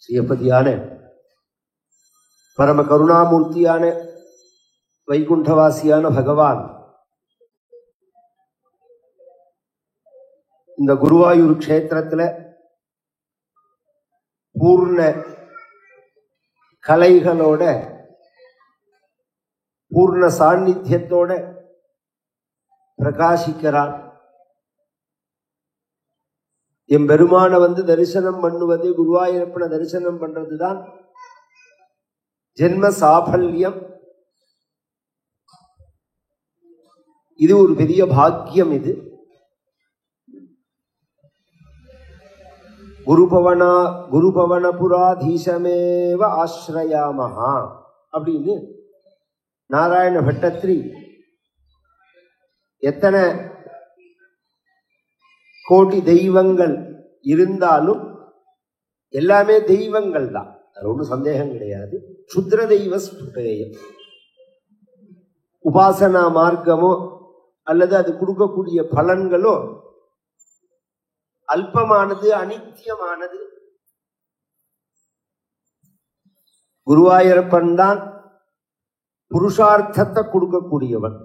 ஸ்ரீயப்பதியான பரம கருணாமூர்த்தியான வைகுண்டவாசியான பகவான் இந்த குருவாயூர் க்ஷேத்திரத்துல பூர்ண கலைகளோட பூர்ண சாநித்தியத்தோட பிரகாசிக்கிறான். எம்பெருமான தரிசனம் பண்ணுவது, குருவாயூரப்பனை தரிசனம் பண்றதுதான் ஜென்ம சாபல்யம். இது ஒரு பெரிய பாக்கியம். இது குருபவனபுராதீசமேவ ஆஸ்ரயாமஹா அப்படின்னு நாராயண பட்டத்திரி எத்தனை கோடி தெய்வங்கள் இருந்தாலும் எல்லாமே தெய்வங்கள் தான், அது ஒன்றும் சந்தேகம் கிடையாது. சுத்ர தெய்வ ஸ்புடேயம். உபாசனா மார்க்கமோ அல்லது அது கொடுக்கக்கூடிய பலன்களோ அல்பமானது, அனித்தியமானது. குருவாயூரப்பன் தான் புருஷார்த்தத்தை கொடுக்கக்கூடியவன்,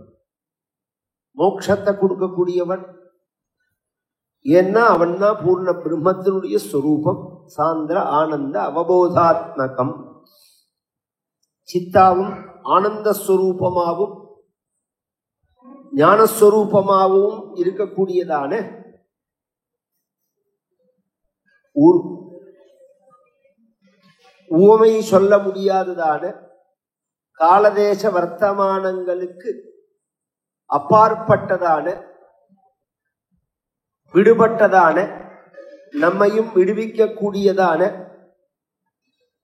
மோட்சத்தை கொடுக்கக்கூடியவன். ஏன்னா அவன் தான் பூர்ண பிரம்மத்தினுடைய ஸ்வரூபம், சாந்திர ஆனந்த அவபோதாத்மகம். சித்தாவும் ஆனந்த ஸ்வரூபமாகவும் ஞானஸ்வரூபமாகவும் இருக்கக்கூடியதான உவமை சொல்ல முடியாததான காலதேச வர்த்தமானங்களுக்கு அப்பாற்பட்டதான விடுபட்டதான நம்மையும் விடுவிக்க கூடியதான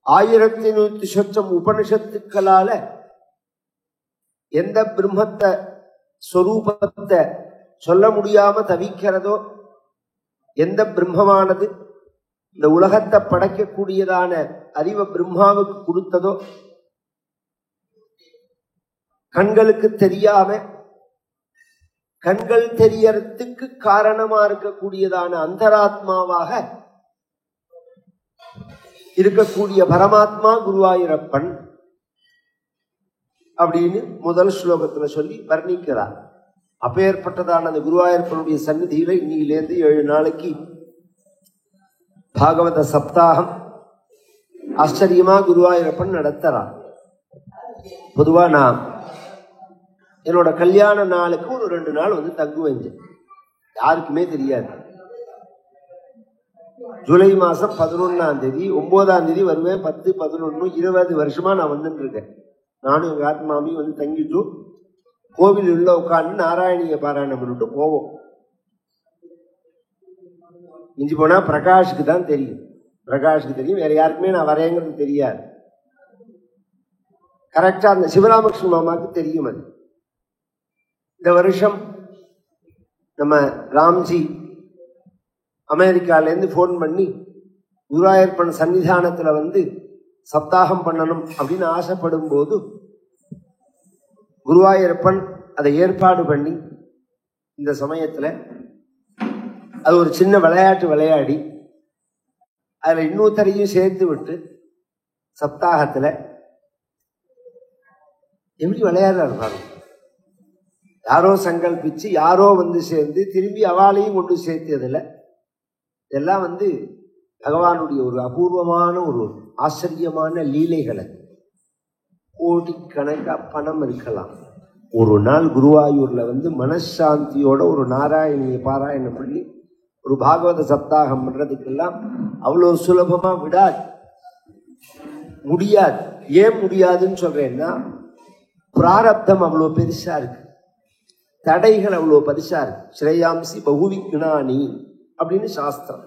1100 சொச்சம் உபனிஷத்துக்களால எந்த பிரம்மத்தை ஸ்வரூபத்தை சொல்ல முடியாம தவிக்கிறதோ, எந்த பிரம்மமானது இந்த உலகத்தை படைக்கக்கூடியதான அறிவை பிரம்மாவுக்கு கொடுத்ததோ, கண்களுக்கு தெரியாம கண்கள் தெரியறதுக்கு காரணமா இருக்கக்கூடியதான அந்தராத்மாவாக இருக்கக்கூடிய பரமாத்மா குருவாயூரப்பன் அப்படின்னு முதல் ஸ்லோகத்துல சொல்லி வர்ணிக்கிறார். அப்பேற்பட்டதான அந்த குருவாயூரப்பனுடைய சந்நிதியில இன்னிலேருந்து 7 நாளைக்கு பாகவத சப்தாகம் ஆச்சரியமா குருவாயூரப்பன் நடத்துறார். பொதுவா நான் என்னோட கல்யாண நாளுக்கு ஒரு 2 நாள் தங்குவேன். யாருக்குமே தெரியாது. ஜூலை மாசம் 11ஆம் தேதி 9ஆம் தேதி வருவேன். 10, 11, 20 வருஷமா நான் வந்துட்டு இருக்கேன். நானும் எங்க ஆத்மாவையும் தங்கிட்டு கோவில் உள்ள உட்காந்து நாராயணிய பாராயணம் பண்ணிட்டு போவோம். மிஞ்சி போனா பிரகாஷுக்கு தான் தெரியும், வேற யாருக்குமே நான் வரேங்கிறது தெரியாது. கரெக்டா அந்த சிவராமகிருஷ்ண மாமாவுக்கு தெரியும். அது இந்த வருஷம் நம்ம ராம்ஜி அமெரிக்காலேருந்து போன் பண்ணி குருவாயூரப்பன் சன்னிதானத்துல சப்தாகம் பண்ணணும் அப்படின்னு ஆசைப்படும் போது குருவாயூரப்பன் அதை ஏற்பாடு பண்ணி இந்த சமயத்துல அது ஒரு சின்ன விளையாட்டு விளையாடி அதுல இன்னொருத்தரையும் சேர்த்து விட்டு சப்தாகத்துல எப்படி விளையாடுறாரு. யாரோ சங்கல்பிச்சு யாரோ சேர்ந்து திரும்பி அவாளையும் கொண்டு சேர்த்ததுல இதெல்லாம் பகவானுடைய ஒரு அபூர்வமான ஒரு ஆச்சரியமான லீலைகளை. கோடிக்கணக்கா பணம் இருக்கலாம். ஒரு நாள் குருவாயூர்ல மனசாந்தியோட ஒரு நாராயணிய பாராயணம் பண்ணி ஒரு பாகவத சப்தாகம் பண்றதுக்கெல்லாம் அவ்வளோ சுலபமா விடாது, முடியாது. ஏன் முடியாதுன்னு சொல்றேன்னா, பிராரப்தம் அவ்வளோ பெருசா இருக்கு, தடைகள் அவ்வளோ பெருசா இருக்கு. ஸ்ரேயாம்சி பகுவிக்னானி அப்படின்னு சாஸ்திரம்.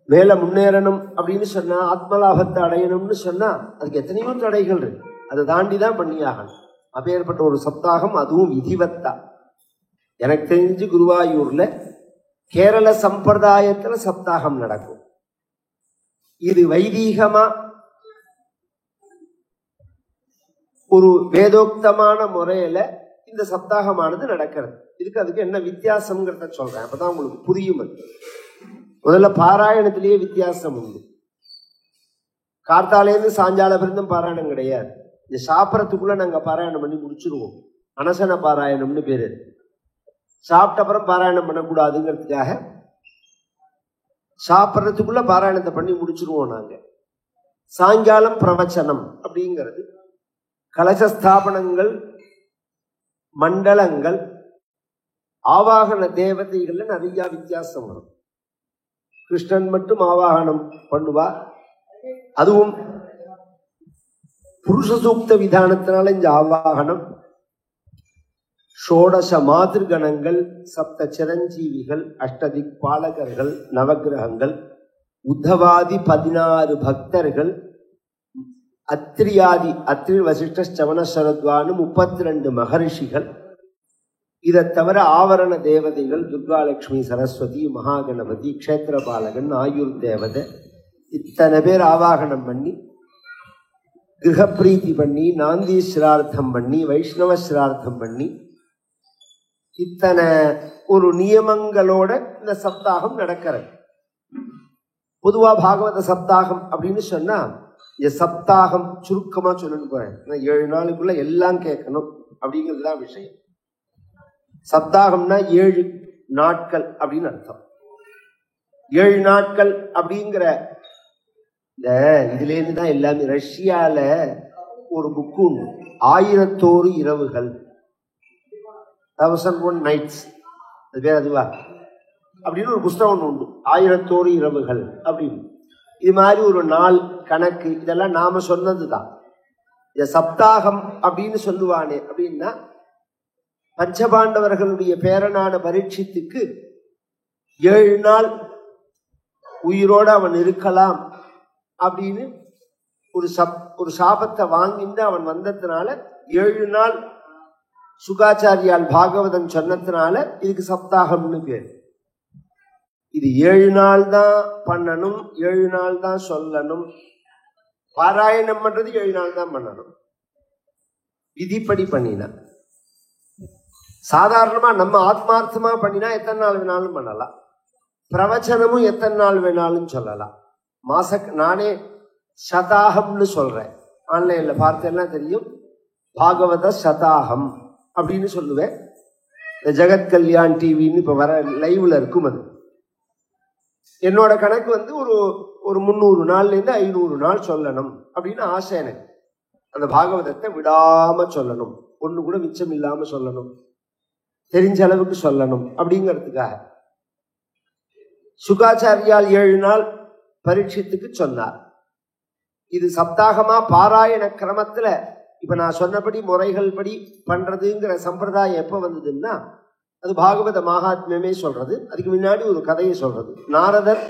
மேல முன்னேறணும் அப்படின்னு சொன்னா, ஆத்மலாபத்தை அடையணும்னு சொன்னா அதுக்கு எத்தனையோ தடைகள் இருக்கு. அதை தாண்டிதான் பண்ணியாகணும். அப்பேற்பட்ட ஒரு சப்தாகம், அதுவும் விதிவத்தா. எனக்கு தெரிஞ்சு குருவாயூர்ல கேரள சம்பிரதாயத்துல சப்தாகம் நடக்கும். இது வைதீகமா ஒரு வேதோக்தமான முறையில இந்த சப்தாகமானது நடக்கிறது. அதுக்கு என்ன வித்தியாசம்ங்கிறத சொல்றேன், அப்பதான் உங்களுக்கு புரியும். முதல்ல பாராயணத்திலேயே வித்தியாசம் உண்டு. கார்த்தாலேருந்து சாயங்கால பிறந்தும் பாராயணம் கிடையாது. இந்த சாப்பிட்றதுக்குள்ள நாங்க பாராயணம் பண்ணி முடிச்சிருவோம். அனசன பாராயணம்னு பேரு. சாப்பிட்ட அப்புறம் பாராயணம் பண்ணக்கூடாதுங்கிறதுக்காக சாப்பிட்றதுக்குள்ள பாராயணத்தை பண்ணி முடிச்சிருவோம் நாங்க. சாயங்காலம் பிரவச்சனம் அப்படிங்கிறது. கலசஸ்தாபனங்கள், மண்டலங்கள், ஆவாகன தேவதைகள்ல நிறைய வித்தியாசம் வரும். கிருஷ்ணன் மட்டும் ஆவாகனம் பண்ணுவார். அதுவும் புருஷ சூக்த விதானத்தினால இந்த ஆவாகனம். ஷோடச மாதிர்கணங்கள், சப்த சிரஞ்சீவிகள், அஷ்டதிக் பாலகர்கள், நவகிரகங்கள், உத்தவாதி 16 பக்தர்கள், அத்ரியாதி அத்ரி வசிஷ்ட சவண சரத்வானு 32 மகரிஷிகள், இதை தவிர ஆவரண தேவதைகள் துர்காலட்சுமி, சரஸ்வதி, மகாகணபதி, க்ஷேத்திரபாலகன், ஆயுர் தேவதை, இத்தனை பேர் ஆவாகனம் பண்ணி கிரகப்பிரீத்தி பண்ணி நாந்தி சிரார்த்தம் பண்ணி வைஷ்ணவ சிரார்த்தம் பண்ணி இத்தனை ஒரு நியமங்களோட இந்த சப்தாகம் நடக்கிறது. பொதுவா பாகவத சப்தாகம் அப்படின்னு சொன்னா இந்த சப்தாகம் சுருக்கமா சொல்லணும் போறேன். 7 நாளுக்குள்ள எல்லாம் கேட்கணும் அப்படிங்கிறது தான் விஷயம். சப்தாகம்னா 7 நாட்கள் அப்படின்னு அர்த்தம். 7 நாட்கள் அப்படிங்கிற இந்த இதுல இருந்து தான் எல்லாமே. ரஷ்யால ஒரு புக்கு உண்டு, 1001 இரவுகள், 1001 நைட்ஸ், அது பேர் அதுவா அப்படின்னு ஒரு புஸ்தகம் ஒன்று உண்டு, 1001 இரவுகள் அப்படின்னு. இது மாதிரி ஒரு நாள் கணக்கு இதெல்லாம் நாம சொன்னதுதான். இந்த சப்தாகம் அப்படின்னு சொல்லுவானே அப்படின்னா பஞ்சபாண்டவர்களுடைய பேரனான பரீட்சித்துக்கு 7 நாள் உயிரோடு அவன் இருக்கலாம் அப்படின்னு ஒரு சாபத்தை வாங்கிட்டு அவன் வந்ததுனால 7 நாள் சுகாச்சாரியால் பாகவதன் சொன்னதுனால இதுக்கு சப்தாகம்னு பேர். இது 7 நாள் தான் பண்ணணும், 7 நாள் தான் சொல்லணும். பாராயணம் பண்றது 7 நாள் தான் பண்ணணும், விதிப்படி பண்ணினா. சாதாரணமா நம்ம ஆத்மார்த்தமா பண்ணினா எத்தனை நாள் வேணாலும் பண்ணலாம். பிரவச்சனமும் எத்தனை நாள் வேணாலும் சொல்லலாம். நானே சதாகம்னு சொல்றேன். ஆன்லைன்ல பார்த்தேன்னா தெரியும், பாகவத சதாகம் அப்படின்னு சொல்லுவேன். இந்த ஜெகத் கல்யாண் டிவின்னு இப்ப வர லைவ்ல இருக்கும். அது என்னோட கணக்கு வந்து ஒரு 300 நாள்ல இருந்து 500 நாள் சொல்லணும் அப்படின்னு ஆசை எனக்கு. அந்த பாகவதத்தை விடாம சொல்லணும், ஒண்ணு கூட மிச்சம் இல்லாம சொல்லணும், தெரிஞ்ச அளவுக்கு சொல்லணும் அப்படிங்கிறதுக்காக சுகாச்சாரியால் 7 நாள் பரீட்சித்துக்கு சொன்னார். இது சப்தாகமா பாராயண கிரமத்துல இப்ப நான் சொன்னபடி முறைகள் படி பண்றதுங்கிற சம்பிரதாயம் எப்ப வந்ததுன்னா அது பாகவத மகாத்மியமே சொல்றது. அதுக்கு முன்னாடி ஒரு கதையை சொல்றது. நாரதர்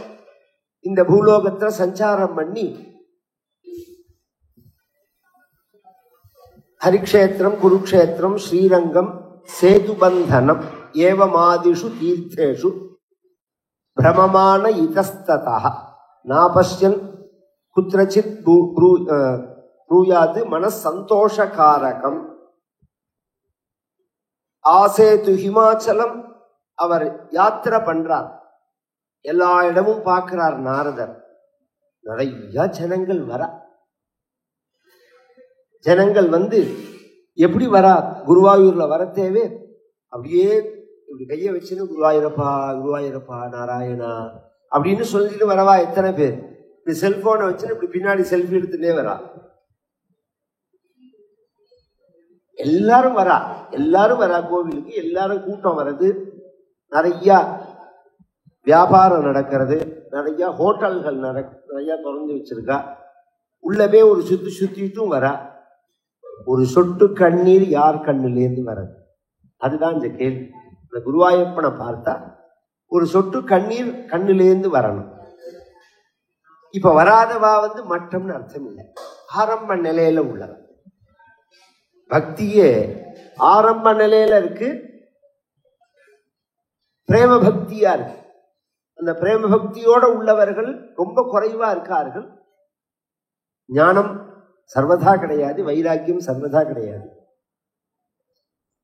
இந்த பூலோகத்துல சஞ்சாரம் பண்ணி ஹரிக்ஷேத்திரம், குருக்ஷேத்திரம், ஸ்ரீரங்கம், சேதுபந்தனம் ஏவமாதிஷு தீர்த்தேஷு பிரமமான இதஸ்ததா நாபஷ்யன் குத்ரசித் ப்ரூயாது மனசந்தோஷகாரகம். ஆசேது ஹிமாச்சலம் அவர் யாத்திரை பண்றார். எல்லா இடமும் பார்க்கிறார் நாரதர். நிறைய ஜனங்கள் வரா. ஜனங்கள் வந்து எப்படி வரா? குருவாயூர்ல வரத்தேவே அப்படியே இப்படி கைய வச்சுன்னு குருவாயூரப்பா குருவாயூரப்பா நாராயணா அப்படின்னு சொல்லிட்டு வரவா எத்தனை பேர்? இப்படி செல்போனை வச்சுன்னு இப்படி பின்னாடி செல்ஃபி எடுத்துட்டே வரா. எல்லாரும் வரா கோவிலுக்கு. எல்லாரும் கூட்டம் வர்றது, நிறைய வியாபாரம் நடக்கிறது, நிறைய ஹோட்டல்கள் நிறைய திறந்து வச்சிருக்கா. உள்ளவே ஒரு சுத்திட்டும் வரா. ஒரு சொட்டு கண்ணீர் யார் கண்ணிலேருந்து வர்றது? அதுதான் இந்த கேள்வி. இந்த குருவாயூரப்பனை பார்த்தா ஒரு சொட்டு கண்ணீர் கண்ணிலேருந்து வரணும். இப்ப வராதவா வந்து மட்டம்னு அர்த்தம் இல்லை, ஆரம்ப நிலையில உள்ளவன். பக்தியே ஆரம்ப நிலையில இருக்கு, பிரேம பக்தியா இருக்கு. அந்த பிரேம பக்தியோட உள்ளவர்கள் ரொம்ப குறைவா இருக்கார்கள். ஞானம் சர்வதா கிடையாது, வைராக்கியம் சர்வதா கிடையாது.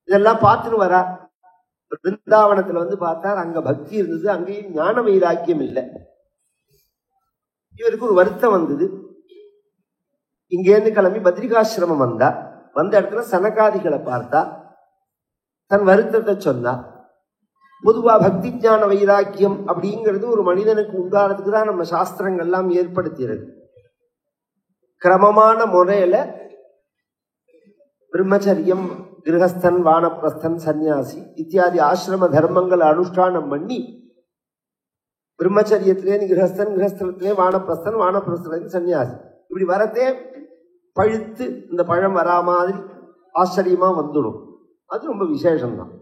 இதெல்லாம் பார்த்துட்டு வரா. பிருந்தாவனத்துல வந்து பார்த்தார், அங்க பக்தி இருந்தது, அங்கேயும் ஞான வைராக்கியம் இல்லை. இவருக்கு ஒரு வருத்தம் வந்தது. இங்கேருந்து கிளம்பி பத்ரிகாசிரமம் வந்தா. வந்த இடத்துல சனகாதிகளை பார்த்தா, தன் வருத்தத்தை சொன்னா. பொதுவா பக்தி ஞான வைராக்கியம் அப்படிங்கிறது ஒரு மனிதனுக்கு உண்டானதுக்கு தான் நம்ம சாஸ்திரங்கள் எல்லாம் ஏற்படுத்தியது. கிரமமான முறையில பிரம்மச்சரியம், கிரகஸ்தன், வானப்பிரஸ்தன், சன்னியாசி இத்தியாதி ஆசிரம தர்மங்களை அனுஷ்டானம் பண்ணி, பிரம்மச்சரியத்திலே கிரகஸ்தன், கிரகஸ்தலத்திலே வானப்பிரஸ்தன், வானப்பிரஸ்தன் சன்னியாசி, இப்படி வரத்தே பழுத்து இந்த பழம் வரா மாதிரி ஆச்சரியமா வந்துடும். அது ரொம்ப விசேஷம்தான்.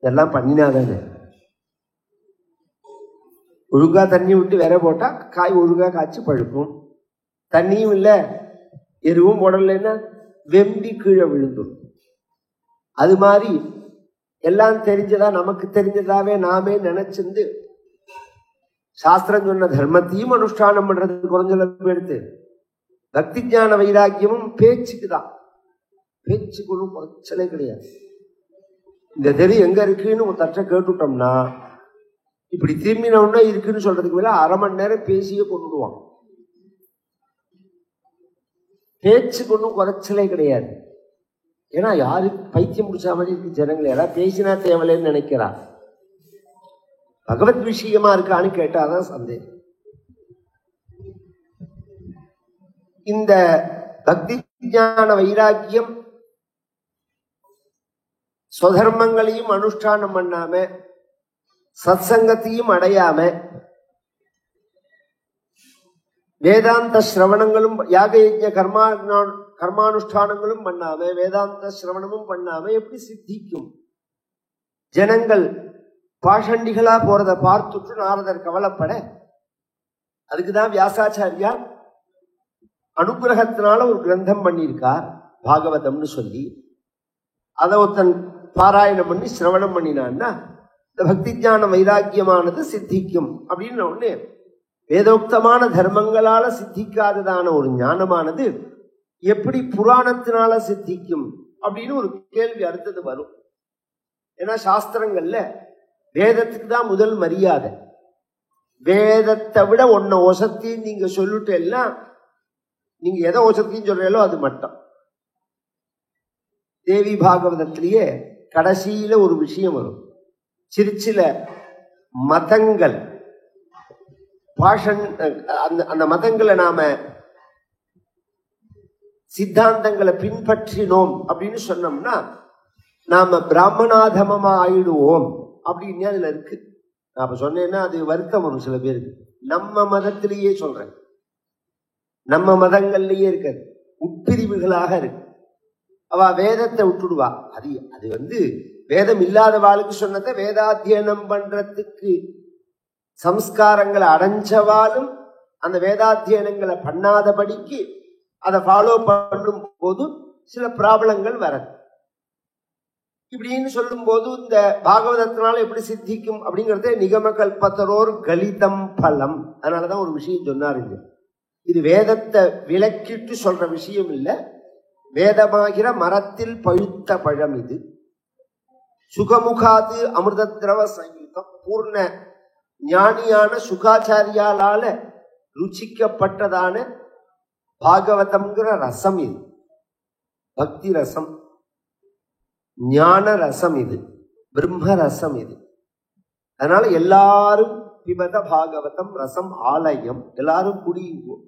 இதெல்லாம் பண்ணினாதானே. ஒழுங்கா தண்ணி விட்டு விரை போட்டா காய் ஒழுங்கா காய்ச்சி பழுக்கும். தண்ணியும் இல்லை, எருவும் போடலைன்னா வெம்பி கீழே விழுந்துடும். அது மாதிரி எல்லாம் தெரிஞ்சதா, நமக்கு தெரிஞ்சதாவே நாமே நினைச்சிருந்து சாஸ்திரம் சொன்ன தர்மத்தையும் அனுஷ்டானம் பண்றது குறைஞ்சளவு எடுத்து, பக்தி ஞான வைராக்கியமும் பேச்சுக்கு தான். பேச்சுக்கு ஒன்றும் குறைச்சலே கிடையாது. இந்த தெரு எங்க இருக்குன்னு ஒரு தட்டை கேட்டுட்டோம்னா, இப்படி திரும்பினோம்னா இருக்குன்னு சொல்றதுக்கு மேல அரை மணி நேரம் பேசியே கொண்டுடுவான். பேச்சுக்கு ஒன்றும் குறைச்சலே கிடையாது. ஏன்னா யாருக்கு பைத்தியம் முடிச்ச மாதிரி இருக்கு ஜனங்கள். யாராவது பேசினா தேவலைன்னு நினைக்கிறா. பகவத் விஷயமா இருக்கான்னு கேட்டாதான் சந்தேகம். இந்த பக்தி ஞான வைராக்கியம் ஸ்வதர்மங்களையும் அனுஷ்டானம் பண்ணாம, சத்சங்கத்தையும் அடையாம, வேதாந்த சிரவணங்களும் யாக யஜ்ஞ கர்மானுஷ்டானங்களும் பண்ணாம, வேதாந்த சிரவணமும் பண்ணாம எப்படி சித்திக்கும்? ஜனங்கள் பாஷண்டிகளா போறத பார்த்துட்டு நாரதர் கவலைப்பட, அதுக்குதான் வியாசாச்சாரியா அனுகிரகத்தினால ஒரு கிரந்தம் பண்ணியிருக்கார், பாகவதம்னு சொல்லி. அதை ஒருத்தன் பாராயணம் பண்ணி சிரவணம் பண்ணினான்னா இந்த பக்தி ஞான வைராக்கியமானது சித்திக்கும் அப்படின்னு ஒண்ணு. வேதோக்தமான தர்மங்களால சித்திக்காததான ஒரு ஞானமானது எப்படி புராணத்தினால சித்திக்கும் அப்படின்னு ஒரு கேள்வி அடுத்தது வரும். ஏன்னா சாஸ்திரங்கள்ல வேதத்துக்கு தான் முதல் மரியாதை. வேதத்தை விட ஒன்ன ஒசத்தின்னு நீங்க சொல்லிட்டு எல்லாம், நீங்க எதை ஒசத்தின்னு சொல்றீங்களோ அது மட்டும். தேவி பாகவதத்திலேயே கடைசியில ஒரு விஷயம் வரும். சில மதங்கள் அந்த மதங்களை நாம சித்தாந்தங்களை பின்பற்றினோம் அப்படின்னு சொன்னோம்னா நாம பிராமணாதமமா ஆயிடுவோம் அப்படின்னு அதுல இருக்கு. நான் அப்ப சொன்னேன்னா அது வருத்தம் வரும் சில பேருக்கு. நம்ம மதத்திலேயே சொல்றேன், நம்ம மதங்கள்லயே இருக்காது, உட்பிரிவுகளாக இருக்கு. அவ வேதத்தை விட்டுடுவா. அது வேதம் இல்லாத வாளுக்கு சொன்னதை வேதாத்தியனம் பண்றதுக்கு சம்ஸ்காரங்களை அடைஞ்சவாலும் அந்த வேதாத்தியனங்களை பண்ணாதபடிக்கு அதை ஃபாலோ பண்ணும் போது சில ப்ராப்ளங்கள் வரது. இப்படின்னு சொல்லும் போது இந்த பாகவதத்தினால எப்படி சித்திக்கும் அப்படிங்கறத நிகம கல்பத்தரோர் கலிதம் பலம். அதனாலதான் ஒரு விஷயம் சொன்னாருங்க. இது வேதத்தை விளக்கிட்டு சொல்ற விஷயம் இல்லை, வேதமாகிற மரத்தில் பழுத்த பழம் இது. சுகமுகாது அமிர்த திரவ சங்கீதம். பூர்ண ஞானியான சுகாச்சாரியாலால ருச்சிக்கப்பட்டதான பாகவதம்ங்கிற ரசம் இது. பக்தி ரசம், ஞான ரசம் இது, பிரம்ம ரசம் இது. அதனால எல்லாரும் பிபத பாகவதம் ரசம் ஆலயம். எல்லாரும் குடியுங்க.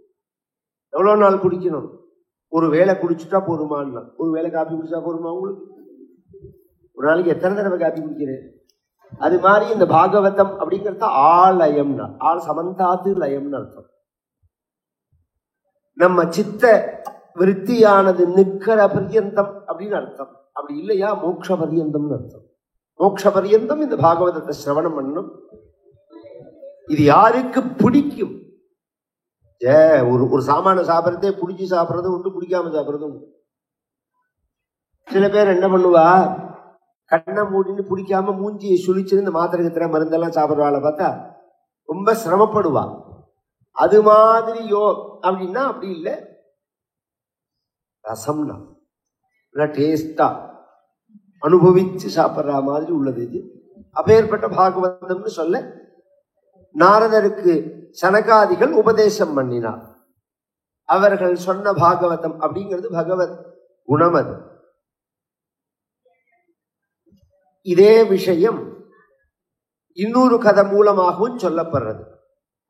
எவ்வளவு நாள் குடிக்கணும்? ஒரு வேளை குடிச்சுட்டா போருமான்னா, ஒரு வேளை காப்பி குடிச்சா போருமா உங்களுக்கு? ஒரு நாளைக்கு எத்தனை தடவை காப்பி குடிக்கிறேன்? அது மாதிரி இந்த பாகவதம் அப்படிங்கிறது ஆலயம்னா, சமந்தாது லயம்னு அர்த்தம். நம்ம சித்த விருத்தியானது நிற்கிற பரியந்தம் அப்படின்னு அர்த்தம். அப்படி இல்லையா மோட்ச பரியந்தம்னு அர்த்தம். மோட்ச பரியந்தம் இந்த பாகவதத்தை சிரவணம் பண்ணணும். இது யாருக்கு பிடிக்கும்? ஒரு சாமான சாப்பிட்றதே பிடிச்சி சாப்பிட்றதும் உண்டு, பிடிக்காம சாப்பிட்றதும் உண்டு. சில பேர் என்ன பண்ணுவா, கண்ணை மூடின்னு பிடிக்காம மூஞ்சியை சுழிச்சு இந்த மாத்திரை கித்திர மருந்தெல்லாம் சாப்பிட்றவாளை பார்த்தா ரொம்ப சிரமப்படுவா. அது மாதிரியோ அப்படின்னா அப்படி இல்லை, ரசம்னா டேஸ்டா அனுபவிச்சு சாப்பிட்ற மாதிரி உள்ளது இது. அப்பேற்பட்ட பாகவதம்னு சொல்ல நாரதருக்கு சனகாதிகள் உபதேசம் பண்ணினார். அவர்கள் சொன்ன பாகவதம் அப்படிங்கிறது பகவத் குணம். அது இதே விஷயம் இன்னொரு கதை மூலமாகவும் சொல்லப்படுறது.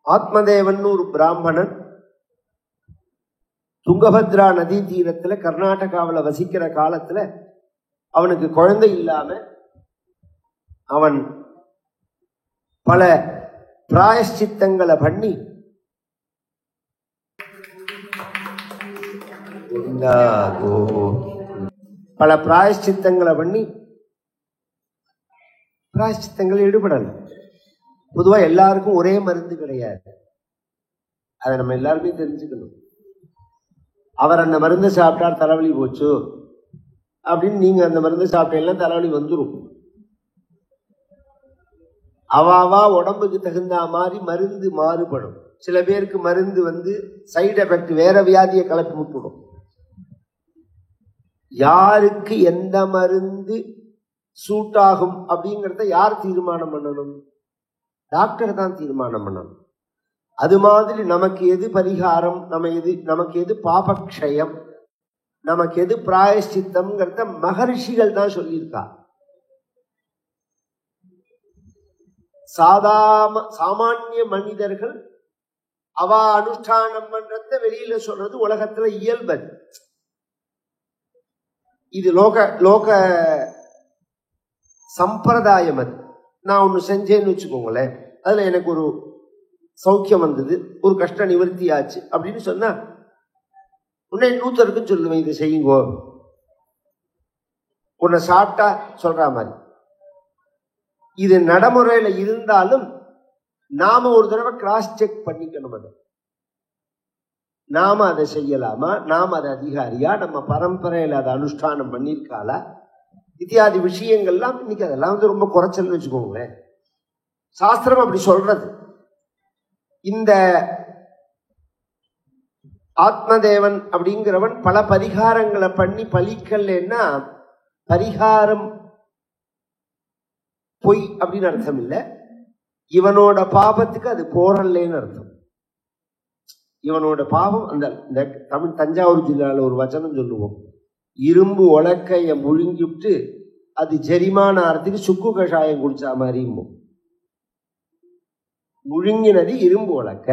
ஆத்மதேவன் ஒரு பிராமணன் துங்கபத்ரா நதி தீரத்துல கர்நாடகாவில் வசிக்கிற காலத்துல அவனுக்கு குழந்தை இல்லாம அவன் பல பிராயஷ்சித்தங்களை பண்ணி பிராயஷ்சித்தங்கள் ஈடுபடல. பொதுவா எல்லாருக்கும் ஒரே மருந்து கிடையாது, அதை நம்ம எல்லாருமே தெரிஞ்சுக்கணும். அவர் அந்த மருந்து சாப்பிட்டார் தலைவலி போச்சு அப்படின்னு நீங்க அந்த மருந்து சாப்பிட்டீங்கன்னா தலைவலி வந்துடும். அவாவா உடம்புக்கு தகுந்த மாதிரி மருந்து மாறுபடும். சில பேருக்கு மருந்து சைடு எஃபெக்ட் வேற வியாதியை கலப்பி விட்டுடும். யாருக்கு எந்த மருந்து சூட் ஆகும் அப்படிங்கிறத யார் தீர்மானம் பண்ணணும்? டாக்டர் தான் தீர்மானம் பண்ணணும். அது மாதிரி நமக்கு எது பரிகாரம், நமக்கு எது பாபக்ஷயம், நமக்கு எது பிராயஷ்சித்தம்ங்கிறத மகரிஷிகள் தான் சொல்லியிருக்கா. சாமானிய மனிதர்கள் அவ அனுஷ்டானம் பண்றத வெளியில சொல்றது உலகத்துல இயல்பது. இது லோக சம்பிரதாயம். அது நான் ஒண்ணு செஞ்சேன்னு வச்சுக்கோங்களேன், அதுல எனக்கு ஒரு சௌக்கியம் வந்தது, ஒரு கஷ்ட நிவர்த்தி ஆச்சு அப்படின்னு சொன்னா உன்னை இன்னொருத்தருக்குன்னு சொல்லுவேன், இதை செய்யுங்கோ. உன்னை சாப்பிட்டா சொல்ற மாதிரி இது நடைமுறையில இருந்தாலும் நாம ஒரு தடவை கிராஸ் செக் பண்ணிக்கணும். அதை நாம அதை செய்யலாமா, நாம அதை அதிகாரியா, நம்ம பரம்பரையில அதை அனுஷ்டானம் பண்ணியிருக்காளா, இத்தியாதி விஷயங்கள்லாம் இன்னைக்கு அதெல்லாம் ரொம்ப குறைச்சல்னு வச்சுக்கோங்களேன். சாஸ்திரம் அப்படி சொல்றது. இந்த ஆத்மதேவன் அப்படிங்கிறவன் பல பரிகாரங்களை பண்ணி பலிக்கல்னா பரிகாரம் பொய் அப்படின்னு அர்த்தம் இல்லை, இவனோட பாபத்துக்கு அது போரல்லேன்னு அர்த்தம். இவனோட பாவம் அந்த தமிழ் தஞ்சாவூர் ஜில்லால ஒரு வச்சனம் சொல்லுவோம், இரும்பு உலக்கைய முழுங்கிவிட்டு அது ஜெரிமான ஆறதுக்கு சுக்கு கஷாயம் குடிச்சா மாதிரி. முழுங்கினது இரும்பு உலக்க,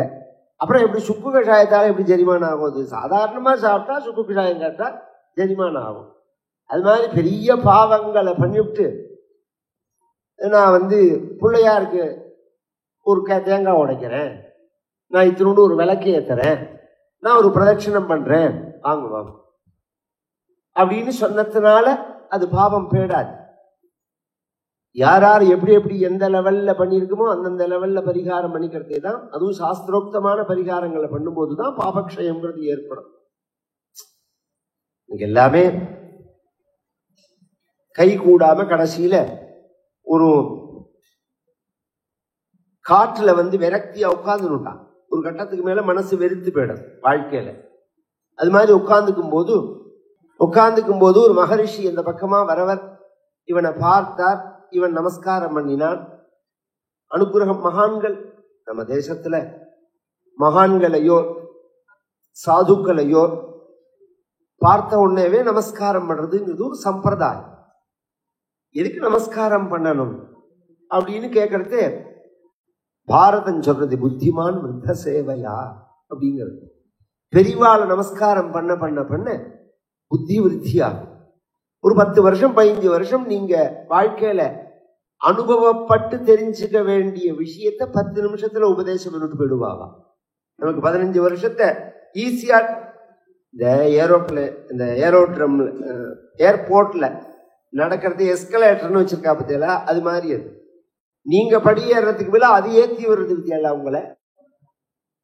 அப்புறம் எப்படி சுக்கு கஷாயத்தால எப்படி ஜெரிமானம் ஆகும்? அது சாதாரணமா சாப்பிட்டா சுக்கு கஷாயம் கேட்டா ஜெரிமானம் ஆகும். அது மாதிரி பெரிய பாவங்களை பண்ணிவிட்டு நான் பிள்ளையாருக்கு ஒரு தேங்காய் உடைக்கிறேன், நான் இத்தினோடு ஒரு விளக்கு ஏத்துறேன், நான் ஒரு பிரதட்சணம் பண்றேன், வாங்க அப்படின்னு சொன்னதுனால அது பாவம் போயிடாது. யார் யார் எப்படி எந்த லெவல்ல பண்ணியிருக்குமோ அந்தந்த லெவல்ல பரிகாரம் பண்ணிக்கிறதே தான். அதுவும் சாஸ்திரோக்தமான பரிகாரங்களை பண்ணும்போது தான் பாபக்ஷயம்ங்கிறது ஏற்படும். எல்லாமே கை கூடாம கடைசியில ஒரு காற்றுல விரக்தியா உட்கார்ந்துட்டான். ஒரு கட்டத்துக்கு மேல மனசு வெறுத்து போயிடும் வாழ்க்கையில. அது மாதிரி உட்கார்ந்துக்கும் போது ஒரு மகரிஷி இந்த பக்கமா வரவர் இவனை பார்த்தார். இவன் நமஸ்காரம் பண்ணினான். அனுகிரகம் மகான்கள், நம்ம தேசத்துல மகான்களையோ சாதுக்களையோ பார்த்த உடனேவே நமஸ்காரம் பண்றதுங்கிறது ஒரு சம்பிரதாயம். எதுக்கு நமஸ்காரம் பண்ணணும் அப்படின்னு கேட்கறது பாரதம் சொல்றது, புத்திமான் விருத்த சேவையா அப்படிங்கிறது. பெரியவாளை நமஸ்காரம் பண்ண பண்ண பண்ண புத்தி விருத்தியாகும். ஒரு 10 வருஷம் 15 வருஷம் நீங்க வாழ்க்கையில அனுபவப்பட்டு தெரிஞ்சுக்க வேண்டிய விஷயத்த 10 நிமிஷத்துல உபதேசம் பண்ணிட்டு போயிடுவாங்க. நமக்கு 15 வருஷத்தை ஈஸியா இந்த ஏர்போர்ட்ல நடக்கிறது எஸ்கலேட்டர்னு வச்சிருக்கா பத்தியா, அது மாதிரி. அது நீங்க படியேறதுக்கு மேல அது ஏற்றி வருது வித்தியால அவங்கள.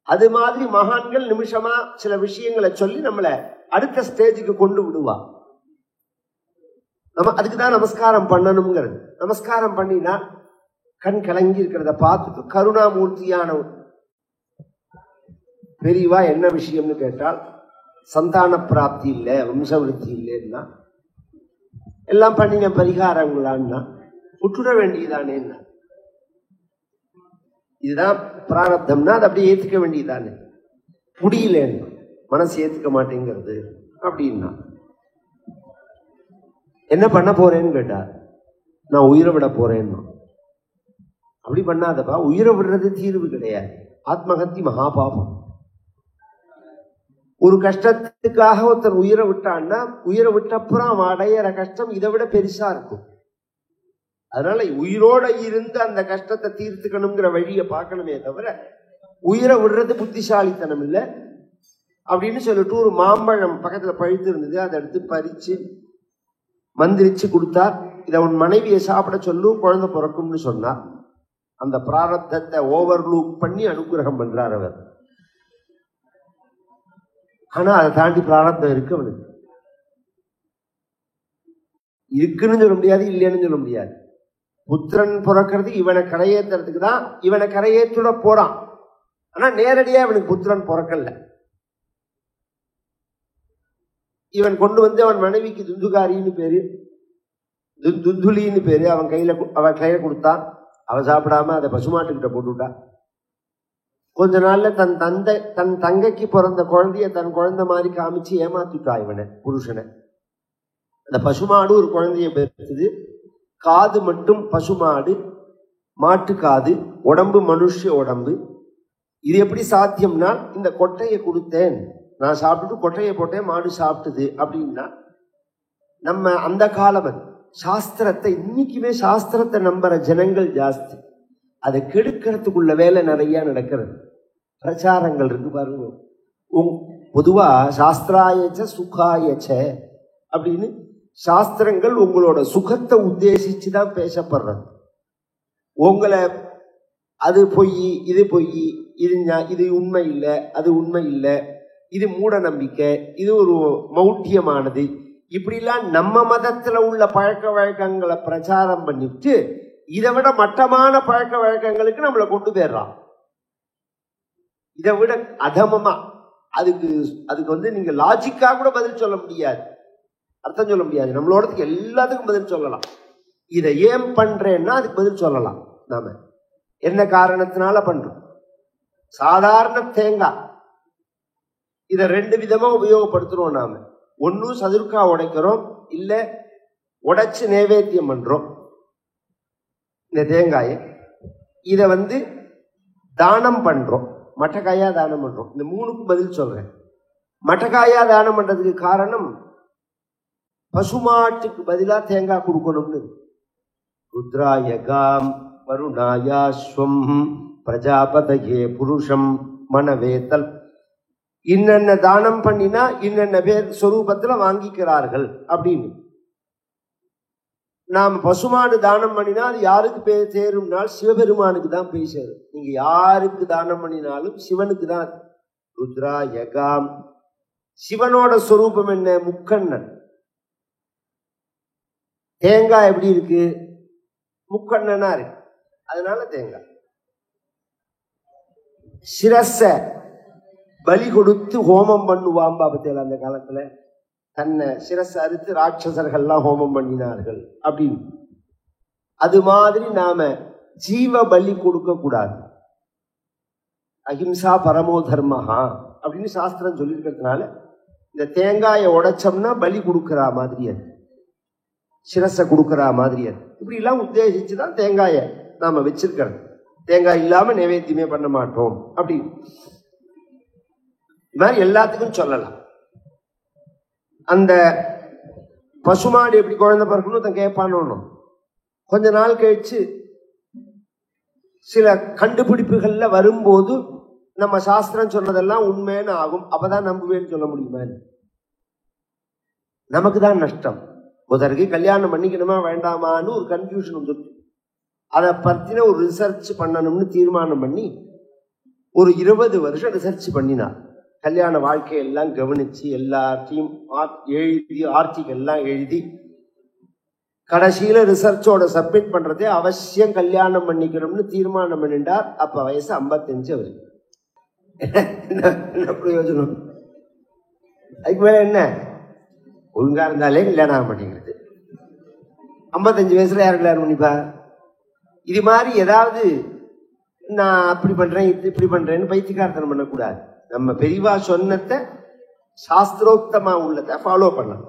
அது மாதிரி மகான்கள் நிமிஷமா சில விஷயங்களை சொல்லி நம்மளை அடுத்த ஸ்டேஜுக்கு கொண்டு விடுவா. நம்ம அதுக்குதான் நமஸ்காரம் பண்ணணுங்கிறது. நமஸ்காரம் பண்ணினா கண் கலங்கி இருக்கிறத பார்த்துட்டு கருணாமூர்த்தியான பெரியவா என்ன விஷயம்னு கேட்டால் சந்தான பிராப்தி இல்லை, வம்சவிருத்தி இல்லைன்னா எல்லாம் பண்ணின பரிகாரங்களான்னா விட்டுட வேண்டியதானே. இதுதான் பிராரப்தம்னா அதை அப்படியே ஏற்றுக்க வேண்டியதானே. முடியலன்னு மனசு ஏத்துக்க மாட்டேங்கிறது அப்படின்னா. என்ன பண்ண போறேன்னு கேட்டார். நான் உயிரை விட போறேன்னா. அப்படி பண்ணாதப்பா, உயிரை விடுறது தீர்வு கிடையாது. ஆத்மஹத்தி மகாபாபம். ஒரு கஷ்டத்துக்காக ஒருத்தர் உயிரை விட்டான்னா உயிரை விட்டப்புறம் அவன் அடையிற கஷ்டம் இதை விட பெருசா இருக்கும். அதனால உயிரோட இருந்து அந்த கஷ்டத்தை தீர்த்துக்கணுங்கிற வழியை பார்க்கணுமே தவிர உயிரை விடுறது புத்திசாலித்தனம் இல்லை அப்படின்னு சொல்லிட்டு ஒரு மாம்பழம் பக்கத்துல பழுத்து இருந்தது, அதை எடுத்து பறிச்சு மந்திரிச்சு கொடுத்தா, இதை உன் மனைவியை சாப்பிட சொல்லும், குழந்தை பிறக்கும்னு சொன்னார். அந்த பிராரத்தத்தை ஓவர்லூக் பண்ணி அனுகிரகம் பண்றார் அவர். ஆனா அதை தாண்டி பிராரத்தம் இருக்கு அவனுக்கு. இருக்குன்னு சொல்ல முடியாது, இல்லைன்னு சொல்ல முடியாது. புத்திரன் பிறக்கிறது இவனை கரையேற்றுறதுக்கு தான், இவனை கரையேற்றுட போறான். ஆனா நேரடியா இவனுக்கு புத்திரன் பிறக்கல. இவன் கொண்டு வந்து அவன் மனைவிக்கு துந்துகாரின்னு பேரு, துந்துலின்னு பேரு, அவன் கையில கொடுத்தான். அவன் சாப்பிடாம அதை பசுமாட்டுக்கிட்ட போட்டுவிட்டா. கொஞ்ச நாள்ல தன் தங்கைக்கு பிறந்த குழந்தைய தன் குழந்தை மாதிரி காமிச்சு ஏமாத்திட்டா இவனை, புருஷனை. அந்த பசுமாடு ஒரு குழந்தைய பெற்றது. காது மட்டும் பசுமாடு, மாட்டு காது, உடம்பு மனுஷ உடம்பு. இது எப்படி சாத்தியம்னா, இந்த கொட்டையை கொடுத்தேன், நான் சாப்பிட்டுட்டு கொட்டையை போட்டேன், மாடு சாப்பிட்டுது அப்படின்னா. நம்ம அந்த காலம் சாஸ்திரத்தை, இன்னைக்குமே சாஸ்திரத்தை நம்புற ஜனங்கள் ஜாஸ்தி. அதை கெடுக்கிறதுக்குள்ள வேலை நிறைய நடக்கிறது. பிரச்சாரங்கள் இருக்கு பாருங்க. பொதுவா சாஸ்திராயச்ச சுகாயச்ச அப்படின்னு சாஸ்திரங்கள் உங்களோட சுகத்தை உத்தேசிச்சுதான் பேசப்படுறது. உங்களை அது பொய், இது பொய், இது உண்மை இல்லை, அது உண்மை இல்லை, இது மூட நம்பிக்கை, இது ஒரு மௌட்டியமானது, இப்படிலாம் நம்ம மதத்துல உள்ள பழக்க வழக்கங்களை பிரச்சாரம் பண்ணிட்டு இதை விட மட்டமான பழக்க வழக்கங்களுக்கு நம்மளை கொண்டு போயிடுறான். இதை விட அதமமா. அதுக்கு நீங்க லாஜிக்கா கூட பதில் சொல்ல முடியாது, அர்த்தம் சொல்ல முடியாது. நம்மளோடதுக்கு எல்லாத்துக்கும் பதில் சொல்லலாம். இதை ஏன் பண்றேன்னா அதுக்கு பதில் சொல்லலாம். நாம என்ன காரணத்தினால பண்றோம். சாதாரண தேங்காய் இதை 2 விதமா உபயோகப்படுத்துறோம் நாம. ஒன்னும் சதுர்க்கா உடைக்கிறோம், இல்ல உடைச்சு நைவேத்தியம் பண்றோம். இந்த தேங்காயை இதை தானம் பண்றோம், மட்டக்காயா தானம் பண்றோம். இந்த 3க்கும் பதில் சொல்றேன். மட்டக்காயா தானம் பண்றதுக்கு காரணம், பசுமாட்டுக்கு பதிலா தேங்காய் கொடுக்கணும்னு. ருத்ராயகாம் வருணாயாஸ்வம் பிரஜாபதயே புருஷம் மனவேதல். இன்னென்ன தானம் பண்ணினா இன்னென்ன பேர் சொரூபத்துல வாங்கிக்கிறார்கள் அப்படின்னு. நாம் பசுமாடு தானம் பண்ணினா அது யாருக்கு பேர் சேரும்னால் சிவபெருமானுக்கு தான் போய் சேரும். நீங்க யாருக்கு தானம் பண்ணினாலும் சிவனுக்கு தான். ருத்ரா யகாம். சிவனோட சொரூபம் என்ன? முக்கண்ணன். தேங்காய் எப்படி இருக்கு? முக்கண்ணனா இருக்கு. அதனால தேங்காய். சிரச பலி கொடுத்து ஹோமம் பண்ணுவான் பாபத்தேல. அந்த காலத்துல தன்னை சிரச அறுத்து ராட்சசர்கள்லாம் ஹோமம் பண்ணினார்கள் அப்படின்னு. அது மாதிரி நாம ஜீவ பலி கொடுக்க கூடாது. அஹிம்சா பரமோ தர்மஹா அப்படின்னு சாஸ்திரம் சொல்லியிருக்கிறதுனால இந்த தேங்காயை உடைச்சோம்னா பலி கொடுக்கறா மாதிரி, அது சிரச கொடுக்கறா மாதிரி. அது இப்படி எல்லாம் உத்தேசிச்சுதான் தேங்காயை நாம வச்சிருக்கிறது. தேங்காய் இல்லாம நைவேத்தியமே பண்ண மாட்டோம் அப்படின்னு. இது மாதிரி எல்லாத்துக்கும் சொல்லலாம். அந்த பசுமாடு எப்படி குழந்தை பிறக்கணும் கேட்பானோ, கொஞ்ச நாள் கழிச்சு சில கண்டுபிடிப்புகள்ல வரும்போது நம்ம சாஸ்திரம் சொன்னதெல்லாம் உண்மைன்னு ஆகும். அப்பதான் நம்புவேன்னு சொல்ல முடியுமா? நமக்கு தான் நஷ்டம். ஒருத்தருக்கு கல்யாணம் பண்ணிக்கணுமா வேண்டாமான்னு ஒரு கன்ஃபியூஷன் வந்துருக்கு. அதை பத்தின ஒரு ரிசர்ச் பண்ணணும்னு தீர்மானம் பண்ணி ஒரு 20 வருஷம் ரிசர்ச் பண்ணினார். கல்யாண வாழ்க்கையெல்லாம் கவனிச்சு எல்லாத்தையும் எழுதி ஆர்டிக்கல் எல்லாம் எழுதி கடைசியில ரிசர்ச்சோட சப்மிட் பண்றதே அவசியம் கல்யாணம் பண்ணிக்கணும்னு தீர்மானம் பண்ணிட்டார். அப்ப வயசு 55 அவரு. என்ன பிரயோஜனம்? அதுக்கு மேல என்ன? ஒழுங்கா இருந்தாலே கல்யாணம் ஆக மாட்டேங்கிறது. 55 வயசுல யார் கல்யாணம் பண்ணிப்பா? இது மாதிரி ஏதாவது நான் அப்படி பண்றேன் இப்படி பண்றேன்னு பைத்தியக்காரத்தனம் பண்ணக்கூடாது. நம்ம பெரியவா சொன்னதை சாஸ்திரோக்தமா உள்ளதை ஃபாலோ பண்ணலாம்.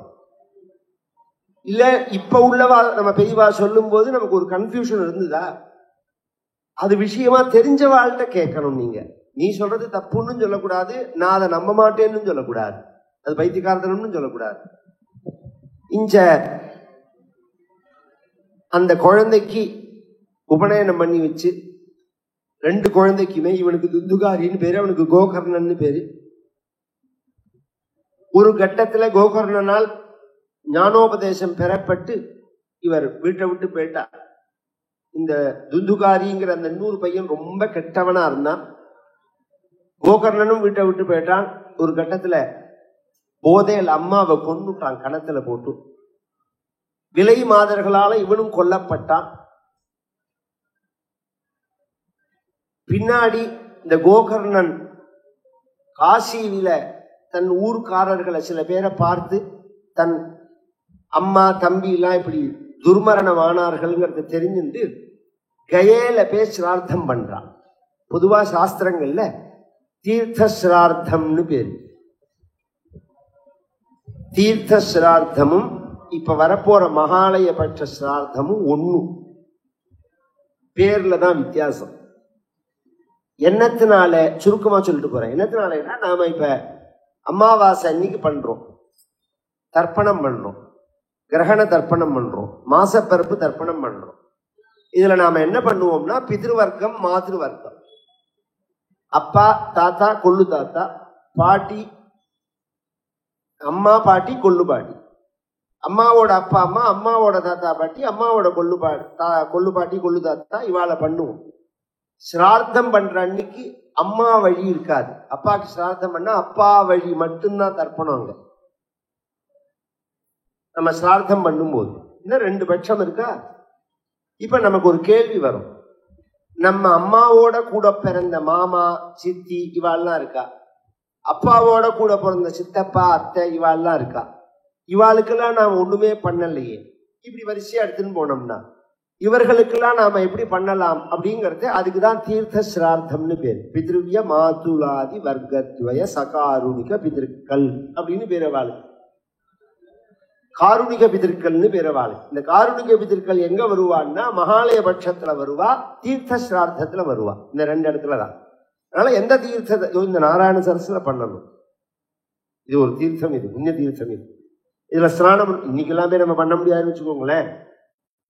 இல்ல இப்ப உள்ளவா நம்ம பெரியவா சொல்லும் போது நமக்கு ஒரு கன்ஃபியூஷன் இருந்ததா, அது விஷயமா தெரிஞ்ச வாழ்கிட்ட கேட்கணும். நீ சொல்றது தப்புன்னு சொல்லக்கூடாது, நான் அதை நம்ப மாட்டேன்னு சொல்லக்கூடாது, அது பைத்தியக்காரத்தனம்னு சொல்லக்கூடாது. அந்த குழந்தைக்கு உபநயனம் பண்ணி வச்சு 2 குழந்தைக்குமே இவனுக்கு துந்துகாரின்னு பேரு, அவனுக்கு கோகர்ணன்னு பேரு. ஒரு கட்டத்துல கோகர்ணனால் ஞானோபதேசம் பெறப்பட்டு இவர் வீட்டை விட்டு போயிட்டார். இந்த துந்துகாரிங்கிற அந்த 100 பையன் ரொம்ப கெட்டவனா இருந்தான். கோகர்ணனும் வீட்டை விட்டு போயிட்டான். ஒரு கட்டத்துல போதையில் அம்மாவை கொன்னுட்டான், கணத்துல போட்டு. விலை மாதர்களால இவனும் கொல்லப்பட்டான். பின்னாடி இந்த கோகர்ணன் காசியில தன் ஊர்க்காரர்களை சில பேரை பார்த்து தன் அம்மா தம்பி எல்லாம் இப்படி துர்மரணமானார்கள்ங்கிறத தெரிஞ்சுட்டு கயேல போய் சிரார்த்தம் பண்றான். பொதுவா சாஸ்திரங்கள்ல தீர்த்த சிரார்த்தம்னு பேரு. தீர்த்த சிரார்த்தமும் இப்ப வரப்போற மகாலய பட்ச சிரார்த்தமும் ஒண்ணு, பேர்ல தான் வித்தியாசம். என்னத்தினால சுருக்கமா சொல்லிட்டு போறேன். என்னத்தினாலன்னா, நாம இப்ப அமாவாசை அன்னைக்கு பண்றோம், தர்ப்பணம் பண்றோம், கிரகண தர்ப்பணம் பண்றோம், மாசப்பருப்பு தர்ப்பணம் பண்றோம். இதுல நாம என்ன பண்ணுவோம்னா, பிதிருவர்க்கம் மாதவர்க்கம், அப்பா தாத்தா கொள்ளு தாத்தா, பாட்டி அம்மா பாட்டி கொள்ளு பாட்டி, அம்மாவோட அப்பா அம்மா, அம்மாவோட தாத்தா பாட்டி, அம்மாவோட கொள்ளு பாட்டி கொள்ளு தாத்தா, இவாளை பண்ணுவோம். சிரார்த்தம் பண்ற அன்னைக்கு அம்மா வழி இருக்காது. அப்பாக்கு சிரார்த்தம் பண்ணா அப்பா வழி மட்டும்தான் தர்ப்பணம். அங்க நம்ம சிரார்த்தம் பண்ணும்போது இன்னும் 2 பட்சம் இருக்கா. இப்ப நமக்கு ஒரு கேள்வி வரும், நம்ம அம்மாவோட கூட பிறந்த மாமா சித்தி இவாள்லாம் இருக்கா, அப்பாவோட கூட பிறந்த சித்தப்பா அத்தை இவாள்லாம் இருக்கா, இவாளுக்கெல்லாம் நாம ஒண்ணுமே பண்ணலையே. இப்படி வரிசையா எடுத்துன்னு போனோம்னா இவர்களுக்கெல்லாம் நாம எப்படி பண்ணலாம் அப்படிங்கிறது, அதுக்குதான் தீர்த்த சிரார்த்தம்னு பேர். பித்ருவிய மாதுலாதி வர்க்கத்வய சகாருணிக பிதிருக்கள் அப்படின்னு பேரவாளு. காருணிக பிதிருக்கள்னு பேரவாளு. இந்த காருணிக பிதிருக்கள் எங்க வருவான்னா, மகாலய பட்சத்துல வருவா, தீர்த்த சிரார்த்தத்துல வருவா. இந்த 2 இடத்துலதான். அதனால எந்த தீர்த்தத்தை இந்த நாராயண சரஸ்ல பண்ணணும். இது ஒரு தீர்த்தம், இது புண்ணிய தீர்த்தம். இதுல ஸ்நானம் இன்னைக்கு எல்லாமே நம்ம பண்ண முடியாதுன்னு வச்சுக்கோங்களேன்.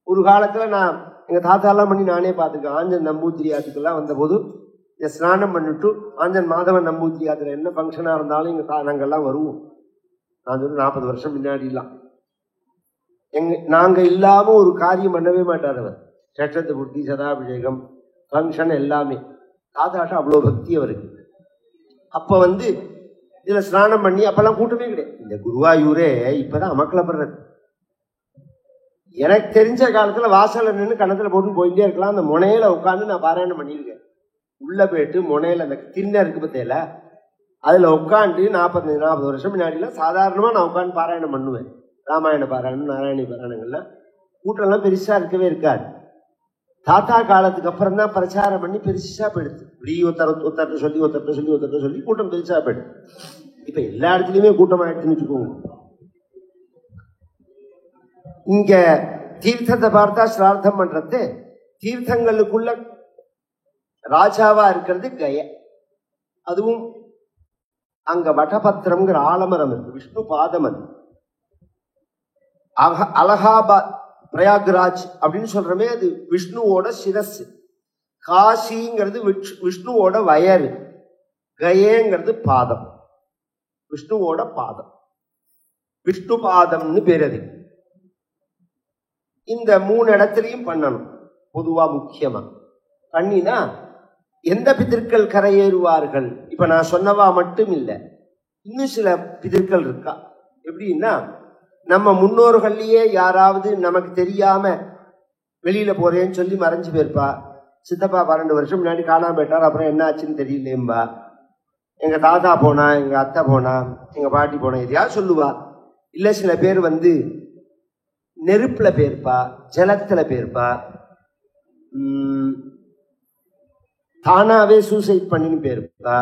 ஒரு காலத்துல நான் எங்க தாத்தாலாம் பண்ணி நானே பார்த்துருக்கேன். ஆஞ்சன் நம்பூத்திரியாத்துக்கெல்லாம் வந்த போது ஸ்நானம் பண்ணிட்டு ஆஞ்சன் மாதவன் நம்பூத்திரியாத்துல என்ன ஃபங்க்ஷனா இருந்தாலும் நாங்கெல்லாம் வருவோம். நான் வந்து 40 வருஷம் முன்னாடிலாம் நாங்க இல்லாம ஒரு காரியம் பண்ணவே மாட்டார் அவர். சட்டத்து பூர்த்தி, சதாபிஷேகம், ஃபங்க்ஷன் எல்லாமே தாத்தாட்ட அவ்வளோ பக்தி அவருக்கு. அப்ப வந்து இதுல ஸ்நானம் பண்ணி அப்பெல்லாம் கூட்டமே கிடையாது. இந்த குருவாயூரே இப்பதான் அமக்கலப்படுறது. எனக்கு தெரிஞ்ச காலத்துல வாசல்ல நின்று கணத்துல போட்டு போயிட்டே இருக்கலாம். அந்த முனையில உட்காந்து நான் பாராயணம் பண்ணியிருக்கேன். உள்ள போயிட்டு முனையில அந்த திண்ணை இருக்கு பத்தியில, அதுல உட்காந்து 40 வருஷம் முன்னாடிலாம் சாதாரணமா நான் உட்காந்து பாராயணம் பண்ணுவேன். ராமாயண பாராயணம், நாராயணி பாராயணங்கள்லாம் கூட்டம்லாம் பெருசா இருக்கவே இருக்காது. தாத்தா காலத்துக்கு அப்புறம் தான் பிரச்சாரம் பண்ணி பெருசா போயிடுது. இப்படி ஒருத்தர்கிட்ட சொல்லி கூட்டம் பெருசா போயிடுது. இப்ப எல்லா இடத்துலயுமே கூட்டம் ஆயிடுச்சுன்னு வச்சுக்கோங்க. இங்க தீர்த்தத்தை பார்த்தா சிரார்த்தம் பண்றது, தீர்த்தங்களுக்குள்ள ராஜாவா இருக்கிறது கய. அதுவும் அங்க வடபத்திரம்ங்கிற ஆலமரம் இருக்கு, விஷ்ணு பாதம். அது அலகாபாத் பிரயாக்ராஜ் அப்படின்னு சொல்றமே, அது விஷ்ணுவோட சிரஸ். காசிங்கிறது விஷ்ணுவோட வயறு, கயேங்கிறது பாதம், விஷ்ணுவோட பாதம், விஷ்ணு பாதம்னு பேர். அது இந்த 3 இடத்துலையும் பண்ணணும். பொதுவா முக்கியமா பண்ணினா எந்த பிதர்கள் கரையேறுவார்கள். இப்ப நான் சொன்னவா மட்டும் இல்லை, இன்னும் சில பிதர்கள் இருக்கா. எப்படின்னா, நம்ம முன்னோர்கள்லயே யாராவது நமக்கு தெரியாம வெளியில போறேன்னு சொல்லி மறைஞ்சு போயிருப்பா. சித்தப்பா 12 வருஷம் முன்னாடி காணாம போயிட்டார், அப்புறம் என்ன ஆச்சுன்னு தெரியலேம்பா. எங்க தாத்தா போனா, எங்க அத்தை போனா, எங்க பாட்டி போனா, எதையாவது சொல்லுவா. இல்ல சில பேர் வந்து நெருப்புல போயிருப்பா, ஜலத்துல போயிருப்பா, தானாவே சூசைட் பண்ணின்னு போயிருப்பா.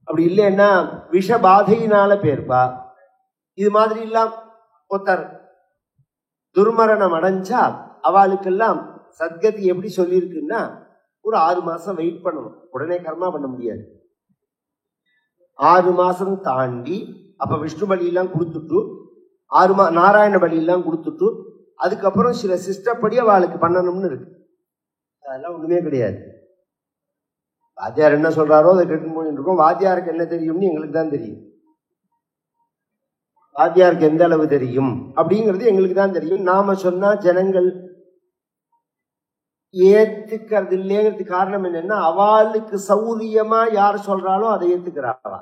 அப்படி இல்லைன்னா விஷ பாதையினால பேர்ப்பா. இது மாதிரி எல்லாம் ஒருத்தர் துர்மரணம் அடைஞ்சா அவளுக்கெல்லாம் சத்கதி எப்படி சொல்லியிருக்குன்னா ஒரு 6 மாசம் வெயிட் பண்ணணும். உடனே கர்மா பண்ண முடியாது. 6 மாசம் தாண்டி அப்ப விஷ்ணு பலியெல்லாம் கொடுத்துட்டு நாராயண பலியெல்லாம் கொடுத்துட்டு அதுக்கப்புறம் சில சிஸ்டப்படி அவளுக்கு பண்ணணும்னு இருக்கு. அதெல்லாம் ஒண்ணுமே கிடையாது. வாத்தியார் என்ன சொல்றாரோ அதை கேட்டு போயிட்டு இருக்கோம். வாத்தியாருக்கு என்ன தெரியும்னு எங்களுக்கு தான் தெரியும். வாத்தியாருக்கு எந்த அளவு தெரியும் அப்படிங்கிறது எங்களுக்கு தான் தெரியும். நாம சொன்னா ஜனங்கள் ஏத்துக்கிறது இல்லைங்கிறதுக்கு காரணம் என்னன்னா அவளுக்கு சௌரியமா யார் சொல்றாலோ அதை ஏத்துக்கிறாவா.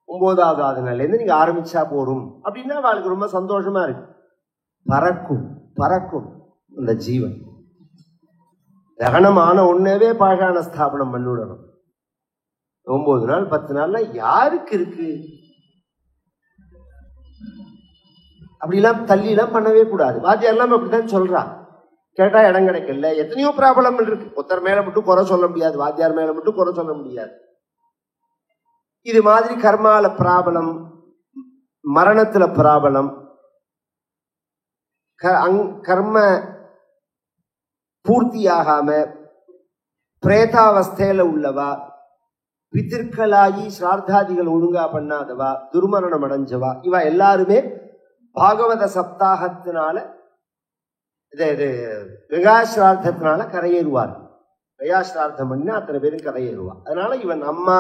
9வது நாள்ல இருந்து நீங்க ஆரம்பிச்சா போறோம் அப்படின்னா அவளுக்கு ரொம்ப சந்தோஷமா இருக்கு. பறக்கும் அந்த ஜீவன். தகனமான ஒன்னவே பாஷாண ஸ்தாபனம் பண்ணிவிடணும். 9 நாள் 10 நாள்ல யாருக்கு இருக்கு? அப்படிலாம் தள்ளிலாம் பண்ணவே கூடாது. வாத்தியாரெல்லாம் அப்படித்தான் சொல்றா. கேட்டா இடம் கிடைக்கல. எத்தனையோ ப்ராப்ளம் இருக்கு. ஒருத்தர் மேல மட்டும் குறை சொல்ல முடியாது, வாத்தியார் மேல மட்டும் குறை சொல்ல முடியாது. இது மாதிரி கர்மால ப்ராப்ளம், மரணத்துல ப்ராப்ளம், கர்ம பூர்த்தியாகாம பிரேதாவஸ்தையில உள்ளவா, பித்திருக்களாகி சிரார்த்தாதிகள் ஒழுங்கா பண்ணாதவா, துர்மரணம் அடைஞ்சவா, இவ எல்லாருமே பாகவத சப்தாகத்தினால கயாசிரார்த்தத்தினால கரையேறுவார். கயாசிரார்த்தம் பண்ணா அத்தனை பேரும் கரையேறுவா. அதனால இவன் அம்மா,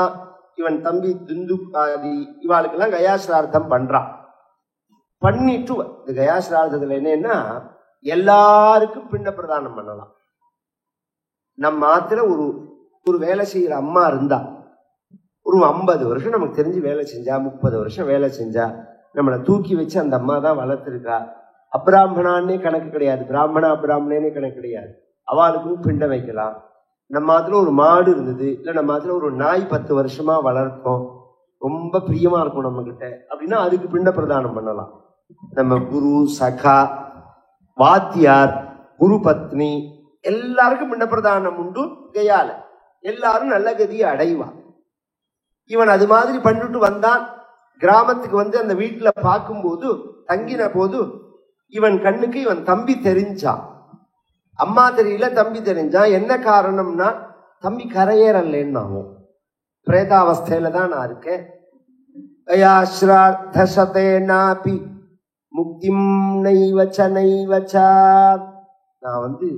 இவன் தம்பி துந்து ஆதி இவாளுக்கெல்லாம் கயாசிரார்த்தம் பண்றான். பண்ணிட்டு இந்த கயாசிரார்த்தத்துல என்னன்னா எல்லாருக்கும் பிண்ட பிரதானம் பண்ணலாம். நம்ம மாத்திர ஒரு வேலை செய்யற அம்மா இருந்தா ஒரு 50 வருஷம் நமக்கு தெரிஞ்சு வேலை செஞ்சா, 30 வருஷம் வேலை செஞ்சா, நம்மளை தூக்கி வச்சு அந்த அம்மா தான் வளர்த்துருக்கா. அப்ராமணான்னே கணக்கு கிடையாது, பிராமணா அப்ராமணனே கணக்கு கிடையாது. அவளுக்கும் பிண்டம் வைக்கலாம். நம்ம மாத்திர ஒரு மாடு இருந்தது, இல்லை நம்ம மாத்திர ஒரு நாய் 10 வருஷமா வளர்த்தோம், ரொம்ப பிரியமா இருக்கும் நம்ம கிட்ட அப்படின்னா அதுக்கு பிண்ட பிரதானம் பண்ணலாம். நம்ம குரு, சகா, வாத்தியார், குரு பத்னி எல்லாருக்கும் பிண்ட பிரதானம் உண்டு. கையால எல்லாரும் நல்ல கதியை அடைவான். இவன் அது மாதிரி பண்ணிட்டு வந்தான். கிராமத்துக்கு வந்து அந்த வீட்டுல பார்க்கும்போது தங்கின போது இவன் கண்ணுக்கு இவன் தம்பி தெரிஞ்சான். அம்மா தெரியல, தம்பி தெரிஞ்சான். என்ன காரணம்னா தம்பி கரையேறல்லேன்னாவும் பிரேதாவஸ்தையில தான் நான் இருக்கேன். கயாஸ்ரார்த்தசதேனாபி முக்திம் நைவச்ச நைவச்சா. நான் வந்து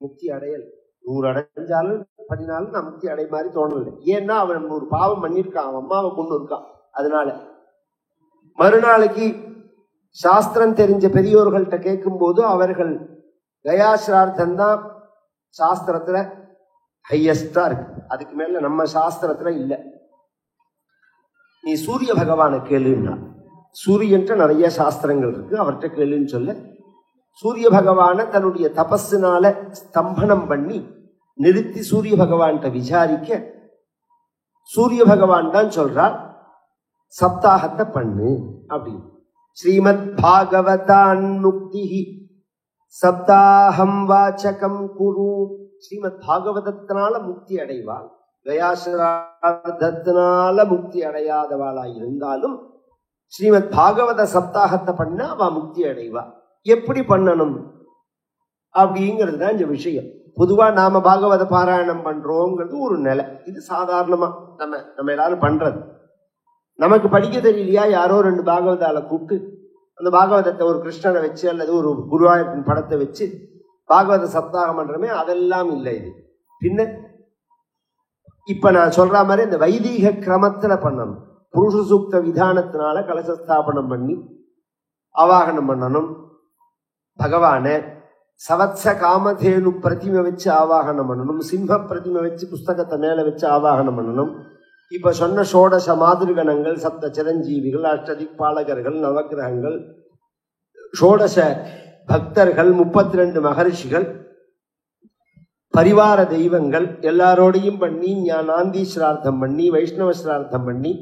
முக்தி அடையல் 100 அடைஞ்சாலும் பண்ணினாலும் நான் முக்தி அடைய மாதிரி தோணலை. ஏன்னா அவன் ஒரு பாவம் பண்ணியிருக்கான், அவன் அம்மாவை கொண்டு இருக்கான். அதனால மறுநாளைக்கு சாஸ்திரம் தெரிஞ்ச பெரியோர்கள்ட்ட கேட்கும் போது அவர்கள் கயாசிரார்த்தம் தான் சாஸ்திரத்துல ஹையஸ்டா இருக்கு, அதுக்கு மேல நம்ம சாஸ்திரத்துல இல்லை. நீ சூரிய பகவானை கேளுன்னா, சூரியன்ட்ட நிறைய சாஸ்திரங்கள் இருக்கு, அவர்கிட்ட கேளுன்னு சொல்ல சூரிய பகவானை தன்னுடைய தபஸுனால ஸ்தம்பனம் பண்ணி நிறுத்தி சூரிய பகவான்கிட்ட விசாரிக்க சூரிய பகவான் தான் சொல்றார் சப்தாகத்தை பண்ணு அப்படின்னு. ஸ்ரீமத் பாகவதான் முக்தி சப்தாகம் வாச்சகம் குரு. ஸ்ரீமத் பாகவதத்தினால முக்தி அடைவாள். கயாசிரார்த்தத்தினால முக்தி அடையாதவாளா இருந்தாலும் ஸ்ரீமத் பாகவத சப்தாகத்தை பண்ண அவ முக்தி அடைவா. எப்படி பண்ணணும் அப்படிங்கிறது தான் இந்த விஷயம். பொதுவா நாம பாகவத பாராயணம் பண்றோங்கிறது ஒரு நிலை. இது சாதாரணமா நம்ம எல்லாரும் பண்றது. நமக்கு படிக்க தெரியலையா, யாரோ 2 பாகவதால கூப்பிட்டு அந்த பாகவதத்தை ஒரு கிருஷ்ணனை வச்சு அல்லது ஒரு குருவாயூரப்பன் படத்தை வச்சு பாகவத சப்தாகம் பண்றமே, அதெல்லாம் இல்லை. இது பின்ன இப்ப நான் சொல்ற மாதிரி இந்த வைதீக கிரமத்துல பண்ணணும். புருஷ சூக்த விதானத்தினால கலசஸ்தாபனம் பண்ணி ஆவாகனம் பண்ணணும். பகவான சவத்ச காமதேனு பிரதிமை வச்சு ஆவாகனம் பண்ணணும். சிம்ம பிரதிமை வச்சு புஸ்தகத்தை மேல வச்சு ஆவாகனம் பண்ணணும். இப்ப சொன்ன ஷோடச மாதிருகணங்கள், சப்த சிரஞ்சீவிகள், அஷ்டதிக் பாலகர்கள், நவகிரகங்கள், ஷோடச பக்தர்கள், 32 மகர்ஷிகள், பரிவார தெய்வங்கள் எல்லாரோடையும் பண்ணி ஞானாந்தி ஸ்ரார்த்தம் பண்ணி வைஷ்ணவ ஸ்ரார்த்தம் பண்ணி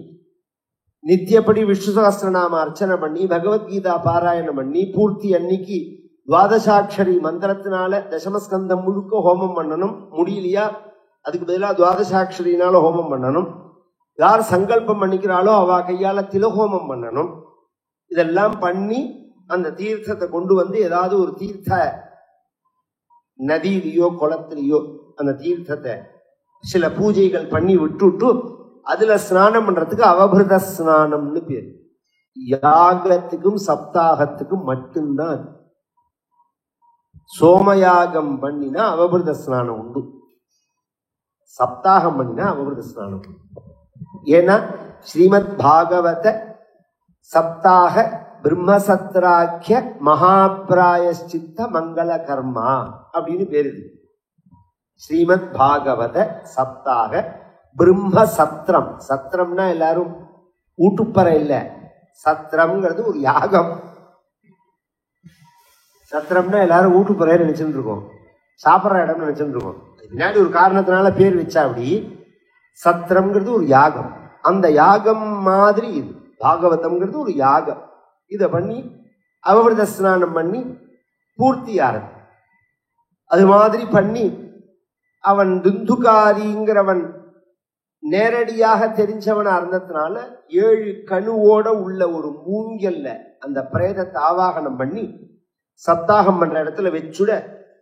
நித்தியப்படி விஷ்ணு சகஸ்ரநாம அர்ச்சனை பண்ணி பகவத்கீதா பாராயணம் பண்ணி பூர்த்தி அன்னைக்கு துவாதசாட்சரி மந்திரத்தினால தசமஸ்கந்தம் முழுக்க ஹோமம் பண்ணணும். முடியலையா அதுக்கு பதிலாக துவாதசாட்சரியினால ஹோமம் பண்ணணும். யார் சங்கல்பம் பண்ணிக்கிறாளோ அவ கையால திலஹோமம் பண்ணணும். இதெல்லாம் பண்ணி அந்த தீர்த்தத்தை கொண்டு வந்து ஏதாவது ஒரு தீர்த்த நதியிலையோ குளத்திலேயோ அந்த தீர்த்தத்தை சில பூஜைகள் பண்ணி விட்டுட்டு அதுல ஸ்நானம் பண்றதுக்கு அவபிருத ஸ்நானம்னு பேர். யாகத்துக்கும் சப்தாகத்துக்கும் மட்டும்தான். சோமயாகம் பண்ணினா அவபிருத ஸ்நானம் உண்டு, சப்தாகம் பண்ணினா அவபிருத ஸ்நானம் உண்டு. ஏன்னா ஸ்ரீமத் பாகவத சப்தாக பிரம்மசத்ராக்கிய மகாபிராயஷ்சித்த மங்கள கர்மா அப்படின்னு பேரு. ஸ்ரீமத் பாகவத சப்தாக பிரம்ம சத்திரம். சத்திரம்னா எல்லாரும் ஊட்டுப்பற இல்லை, சத்திரம்ங்கிறது ஒரு யாகம். சத்திரம்னா எல்லாரும் ஊட்டுப்பறைய நினைச்சுட்டு இருக்கோம், சாப்பிட்ற இடம் நினைச்சுட்டு இருக்கோம். பின்னாடி ஒரு காரணத்தினால பேர் வச்சா அப்படி. சத்திரம்ங்கிறது ஒரு யாகம். அந்த யாகம் மாதிரி இது பாகவதம்ங்கிறது ஒரு யாகம். இதை பண்ணி அவபிருத ஸ்நானம் பண்ணி பூர்த்தியார அது மாதிரி பண்ணி அவன் துந்துகாரிங்கிறவன் நேரடியாக தெரிஞ்சவனா இருந்ததுனால 7 கணுவோட உள்ள ஒரு மூங்கல்ல அந்த பிரேதத்தை ஆவாகனம் பண்ணி சப்தாகம் பண்ற இடத்துல வச்சுட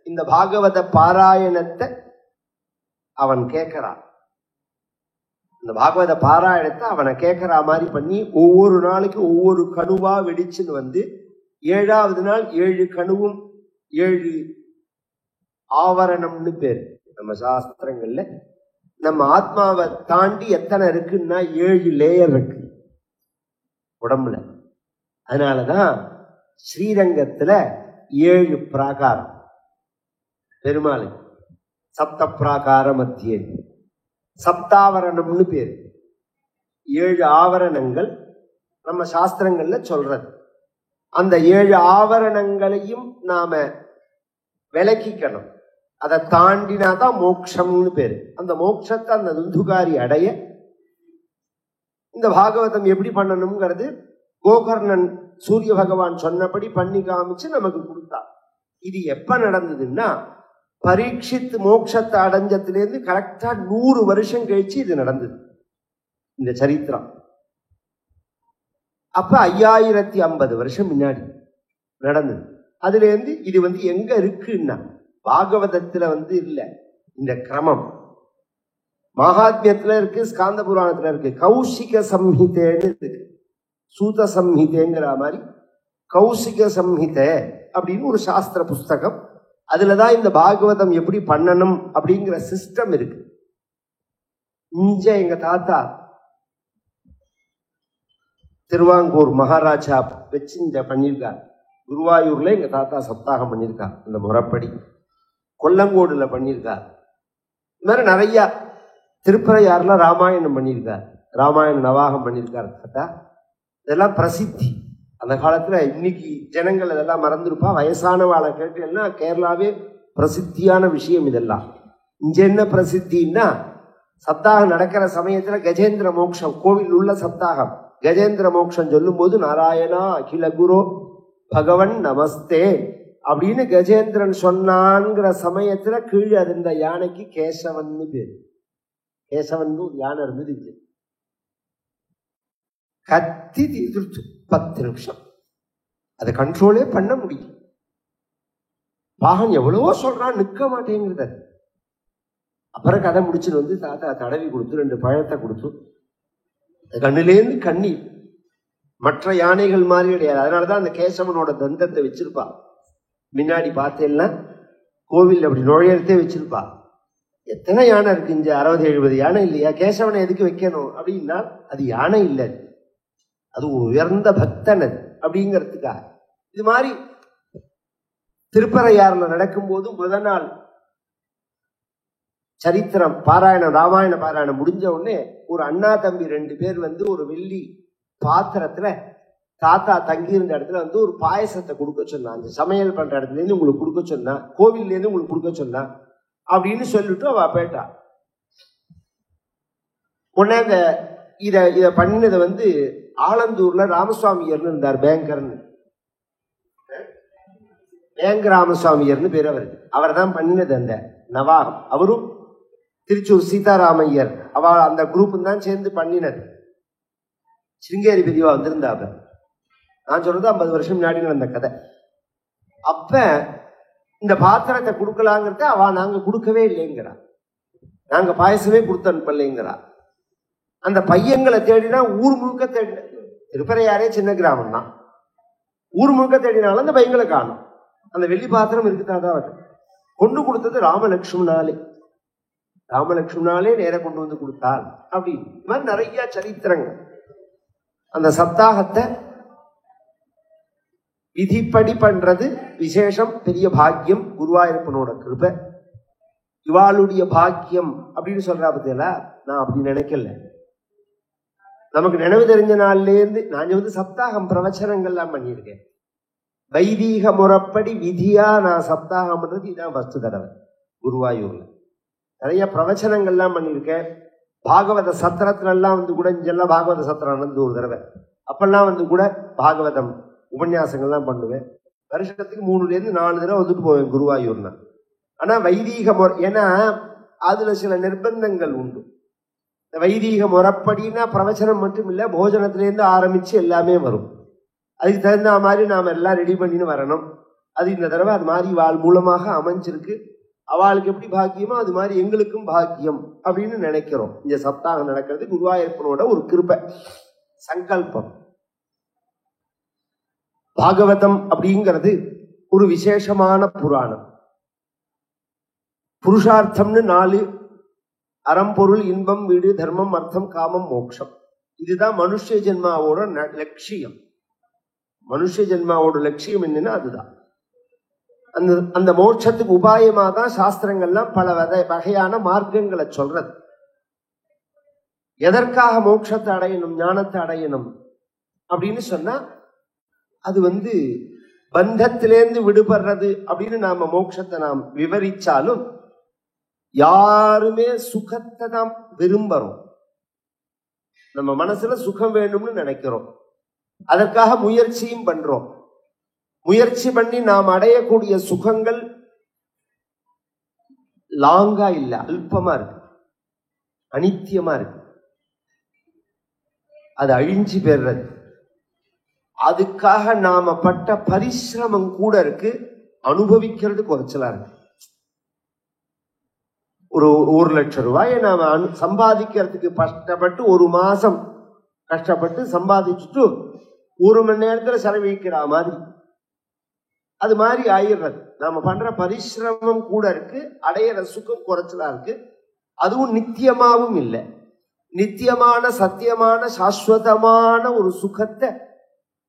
இந்த பாகவத பாராயணத்தை அவன் கேட்கிறான். இந்த பாகவத பாராயணத்தை அவனை கேட்கிற மாதிரி பண்ணி ஒவ்வொரு நாளைக்கு ஒவ்வொரு கணுவா வெடிச்சுன்னு வந்து 7வது நாள் 7 கணுவும் 7 ஆவரணம்னு பேர். நம்ம சாஸ்திரங்கள்ல நம்ம ஆத்மாவை தாண்டி எத்தனை இருக்குன்னா 7 லேயர் இருக்கு உடம்புல. அதனாலதான் ஸ்ரீரங்கத்துல 7 பிராகாரம் பெருமாளுக்கு. சப்த பிராகார மத்தியே சப்தாவரணம்னு பேரு. 7 ஆவரணங்கள் நம்ம சாஸ்திரங்கள்ல சொல்றது. அந்த 7 ஆவரணங்களையும் நாம விலக்கிக்கணும். அதை தாண்டினாதான் மோட்சம்னு பேரு. அந்த மோட்சத்தை அந்த துந்துகாரி அடைய இந்த பாகவதம் எப்படி பண்ணணுங்கிறது கோகர்ணன் சூரிய பகவான் சொன்னபடி பண்ணி காமிச்சு நமக்கு கொடுத்தா. இது எப்ப நடந்ததுன்னா பரீட்சித் மோட்சத்தை அடைஞ்சத்திலேருந்து கரெக்டா 100 வருஷம் கழிச்சு இது நடந்தது இந்த சரித்திரம். அப்ப 5050 வருஷம் முன்னாடி நடந்தது. அதுல இருந்து இது எங்க இருக்குன்னா பாகவதத்துல இல்ல, இந்த கிரமம் மகாத்மியத்துல இருக்கு, ஸ்காந்த புராணத்துல இருக்கு. கௌசிக சம்ஹிதேன்னு இருக்கு, சூத சம்ஹிதேங்கிற மாதிரி கௌசிக சம்ஹிதை அப்படின்னு ஒரு சாஸ்திர புஸ்தகம். அதுலதான் இந்த பாகவதம் எப்படி பண்ணணும் அப்படிங்கிற சிஸ்டம் இருக்கு. இங்க எங்க தாத்தா திருவாங்கூர் மகாராஜா வச்சு இந்த பண்ணியிருக்கார். குருவாயூர்ல எங்க தாத்தா சப்தாகம் பண்ணியிருக்கார் இந்த முறைப்படி. கொல்லங்கோடுல பண்ணியிருக்கார். இந்த மாதிரி நிறைய திருப்பரையாறுல ராமாயணம் பண்ணியிருக்கார், ராமாயண நவாகம் பண்ணியிருக்கார் தாத்தா. இதெல்லாம் பிரசித்தி. அந்த காலத்துல இன்னைக்கு ஜனங்கள் இதெல்லாம் மறந்துருப்பா. வயசானவாளை கேட்டீங்கன்னா கேரளாவே பிரசித்தியான விஷயம் இதெல்லாம். இங்க என்ன பிரசித்தின்னா சப்தாகம் நடக்கிற சமயத்துல கஜேந்திர மோட்சம், கோவில் உள்ள சப்தாகம் கஜேந்திர மோட்சம் சொல்லும் போது நாராயணா அகில குரு பகவன் நமஸ்தே அப்படின்னு கஜேந்திரன் சொன்னான்ங்கிற சமயத்துல கீழே இருந்த யானைக்கு கேசவன் பேரு. கேசவன் ஒரு யானை இருந்தது. கத்தி தீர்த்து 10 நிமிஷம் அதை கண்ட்ரோலே பண்ண முடியும். பாகன் எவ்வளவோ சொல்றான், நிற்க மாட்டேங்கிறது. அப்புறம் கதை முடிச்சுட்டு தாத்தா தடவி கொடுத்து 2 பழத்தை கொடுத்து கண்ணிலேருந்து கண்ணீர். மற்ற யானைகள் மாதிரி கிடையாது. அதனாலதான் அந்த கேசவனோட தந்தத்தை வச்சிருப்பா. முன்னாடி பார்த்தேன்னா கோவில் அப்படி நுழையறதே வச்சிருப்பா. எத்தனை யானை இருக்கு இங்க? 60-70 யானை இல்லையா? கேசவனை எதுக்கு வைக்கணும் அப்படின்னா அது யானை இல்லை, அது உயர்ந்த பக்தன் அப்படிங்கிறதுக்காக. இது மாதிரி திருப்பரையாறுல நடக்கும்போது முதல் நாள் சரித்திரம் பாராயணம், ராமாயண பாராயணம் முடிஞ்ச உடனே ஒரு அண்ணா தம்பி 2 பேர் ஒரு வெள்ளி பாத்திரத்துல தாத்தா தங்கி இருந்த இடத்துல ஒரு பாயசத்தை கொடுக்க சொன்னா. அந்த சமையல் பண்ற இடத்துல இருந்து உங்களுக்கு கொடுக்க சொன்னா, கோவில்ல இருந்து உங்களுக்கு கொடுக்க சொன்னா அப்படின்னு சொல்லிட்டு அவ போயிட்டா. உடனே அந்த இத பண்ணினதை ஆலந்தூர்ல ராமசுவாமியர்னு இருந்தார், பேங்கர்னு. பேங்க ராமசுவாமியர்னு பேர் அவருக்கு. அவர் தான் பண்ணினது அந்த நவாகம். அவரும் திருச்சூர் சீதாராமையர் அவள் அந்த குரூப் தான் சேர்ந்து பண்ணினது. சிருங்கேரி பெரியவா வந்திருந்தாப்ப, நான் சொல்றது 50 வருஷம் முன்னாடி நடந்த கதை. அப்ப இந்த பாத்திரத்தை கொடுக்கலாங்கிறத நாங்க கொடுக்கவே இல்லைங்கிறா, நாங்க பாயசமே கொடுத்து அனுப்பலைங்கிறா. அந்த பையங்களை தேடினா ஊர் முழுக்க தேடின, திருப்பரையாரே சின்ன கிராமம் தான், ஊர் முழுக்க தேடினாலும் அந்த பையங்களை காணும். அந்த வெள்ளி பாத்திரம் இருக்குதான் அது கொண்டு கொடுத்தது ராமலட்சுமணாலே. ராமலட்சுமணாலே நேர கொண்டு வந்து கொடுத்தாள். அப்படி இந்த மாதிரி நிறைய சரித்திரங்கள். அந்த சப்தாகத்தை விதிப்படி பண்றது விசேஷம், பெரிய பாக்கியம், குருவாயூரப்பனோட கிருபை. இவாளுடைய பாக்கியம் அப்படின்னு சொல்றா பத்தியல, நான் அப்படி நினைக்கல. நமக்கு நினைவு தெரிஞ்ச நாள்ல இருந்து நான் சப்தாகம் பிரவச்சனங்கள்லாம் பண்ணியிருக்கேன். வைதீக முறைப்படி விதியா நான் சப்தாகம் பண்றது இதான் ஃபர்ஸ்ட் தடவை. குருவாயூர்ல நிறைய பிரவச்சனங்கள்லாம் பண்ணியிருக்கேன். பாகவத சத்திரத்துலாம் கூட இங்கெல்லாம் பாகவத சத்திரம் நடந்து ஒரு தடவை, அப்பெல்லாம் கூட பாகவதம் உபன்யாசங்கள்லாம் பண்ணுவேன். வருஷத்துக்கு 3 தடவை வந்துட்டு போவேன் குருவாயூர்னா. ஆனா வைதீக முறை, ஏன்னா அதுல சில நிர்பந்தங்கள் உண்டு. இந்த வைதீக முறைப்படினா பிரவச்சனம் மட்டும் இல்லை, போஜனத்திலேருந்து ஆரம்பிச்சு எல்லாமே வரும். அதுக்கு தகுந்த மாதிரி நாம எல்லாம் ரெடி பண்ணின்னு வரணும். அது இந்த தடவை அது மாதிரி இவாள் மூலமாக அமைஞ்சிருக்கு. அவளுக்கு எப்படி பாக்கியமோ அது மாதிரி எங்களுக்கும் பாக்கியம் அப்படின்னு நினைக்கிறோம். இந்த சப்தாகம் நடக்கிறது குருவாயூரப்பனோட ஒரு கிருபை, சங்கல்பம். பாகவதம் அப்படிங்கிறது ஒரு விசேஷமான புராணம். புருஷார்த்தம்னு 4: அறம்பொருள், இன்பம், வீடு, தர்மம், அர்த்தம், காமம், மோட்சம். இதுதான் மனுஷ ஜென்மாவோட லட்சியம். மனுஷ ஜென்மாவோட லட்சியம் என்னன்னா அதுதான். அந்த மோட்சத்துக்கு உபாயமா தான் சாஸ்திரங்கள்லாம் பல வகையான மார்க்கங்களை சொல்றது. எதற்காக மோட்சத்தை அடையணும், ஞானத்தை அடையணும் அப்படின்னு சொன்னா, அது பந்தத்திலேருந்து விடுபடுறது அப்படின்னு நாம மோட்சத்தை நாம் விவரிச்சாலும் யாருமே சுகத்தை தான் விரும்புறோம். நம்ம மனசுல சுகம் வேணும்னு நினைக்கிறோம், அதற்காக முயற்சியும் பண்றோம். முயற்சி பண்ணி நாம் அடையக்கூடிய சுகங்கள் லாங்கா இல்ல, அல்பமா இருக்கு, அனித்தியமா இருக்கு, அது அழிஞ்சு பெறுறது. அதுக்காக நாம பட்ட பரிசிரமம் கூட இருக்கு, அனுபவிக்கிறது குறைச்சலா இருக்கு. ஒரு 1 லட்சம் ரூபாயை நாம சம்பாதிக்கிறதுக்கு கஷ்டப்பட்டு 1 மாசம் கஷ்டப்பட்டு சம்பாதிச்சுட்டு 1 மணி நேரத்துல செலவழிக்கிற மாதிரி அது மாதிரி ஆயிடுறது. நாம பண்ற பரிசிரமம் கூட இருக்கு, அடையிற சுகம் குறைச்சலா இருக்கு. அதுவும் நித்தியமாவும் இல்லை. நித்தியமான சத்தியமான சாஸ்வதமான ஒரு சுகத்தை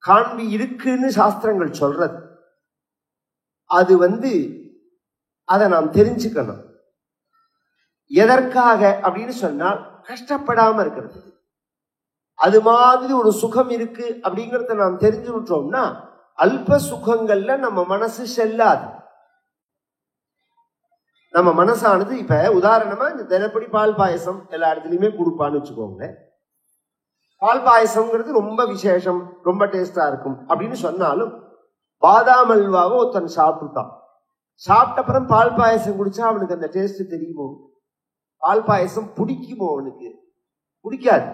காண்பி இருக்குன்னு சாஸ்திரங்கள் சொல்றது. அது அதை நாம் தெரிஞ்சுக்கணும். எதற்காக அப்படின்னு சொன்னால் கஷ்டப்படாம இருக்கிறது. அது மாதிரி ஒரு சுகம் இருக்கு அப்படிங்கிறத நாம் தெரிஞ்சு விட்டோம்னா அல்ப சுகங்கள்ல நம்ம மனசு செல்லாது. நம்ம மனசானது இப்ப உதாரணமா இந்த தினப்படி பால் பாயசம் எல்லா இடத்துலயுமே கொடுப்பான்னு வச்சுக்கோங்க. பால் பாயசம்ங்கிறது ரொம்ப விசேஷம், ரொம்ப டேஸ்டா இருக்கும் அப்படின்னு சொன்னாலும் பாதாம் அல்வாவை ஒருத்தன் சாப்பிட்டுட்டான். சாப்பிட்ட அப்புறம் பால் பாயசம் குடிச்சா அவனுக்கு அந்த டேஸ்ட் தெரியுமோ? பால் பாயசம் பிடிக்குமோ? அவனுக்கு பிடிக்காது.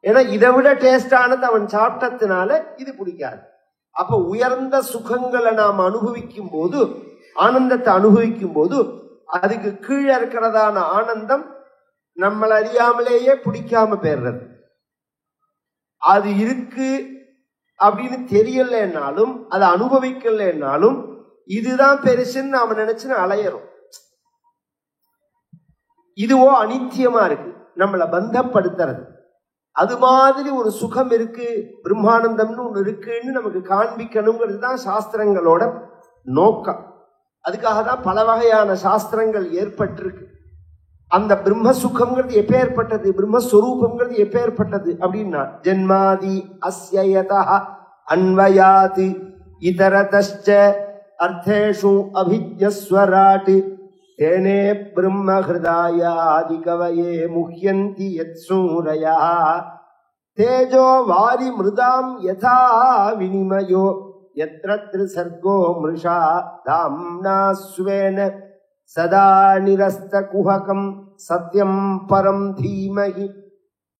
ஏன்னா இதை விட டேஸ்டானது அவன் சாப்பிட்டதுனால இது பிடிக்காது. அப்ப உயர்ந்த சுகங்களை நாம் அனுபவிக்கும் போது, ஆனந்தத்தை அனுபவிக்கும் போது அதுக்கு கீழே இருக்கிறதான ஆனந்தம் நம்மளை அறியாமலேயே பிடிக்காம போயிடுறது. அது இருக்கு அப்படின்னு தெரியலன்னாலும், அதை அனுபவிக்கலன்னாலும் இதுதான் பெருசுன்னு நாம நினைச்சுன்னு அலையறோம். இதுவோ அனித்தியமா இருக்கு, நம்மளை பந்தப்படுத்துறது. அது மாதிரி ஒரு சுகம் இருக்கு, பிரம்மானந்தம்னு ஒண்ணு இருக்குன்னு நமக்கு காண்பிக்கணுங்கிறது தான் சாஸ்திரங்களோட நோக்கம். அதுக்காக தான் பல வகையான சாஸ்திரங்கள் ஏற்பட்டிருக்கு. அந்த பிரம்ம சுகம்ங்கிறது எப்பேற்பட்டது, பிரம்மஸ்வரூபம்ங்கிறது எப்பேற்பட்டது அப்படின்னா, ஜென்மாதி அஸ்யயதா அன்வயாத் இதரதச்ச அர்த்தேஷு அபிஜ்ஞஸ்வராட் தேனே பிரம்ம ஹிருதாயாதி கவயே முஹ்யந்தி யத் சூரயா தேஜோ வாரி மிருதாம் யதா வினிமயோ யத்ர சர்கோ மிருஷா தாம்னா ஸ்வேன சதா நிரஸ்த குஹகம் சத்யம் பரம் தீமஹி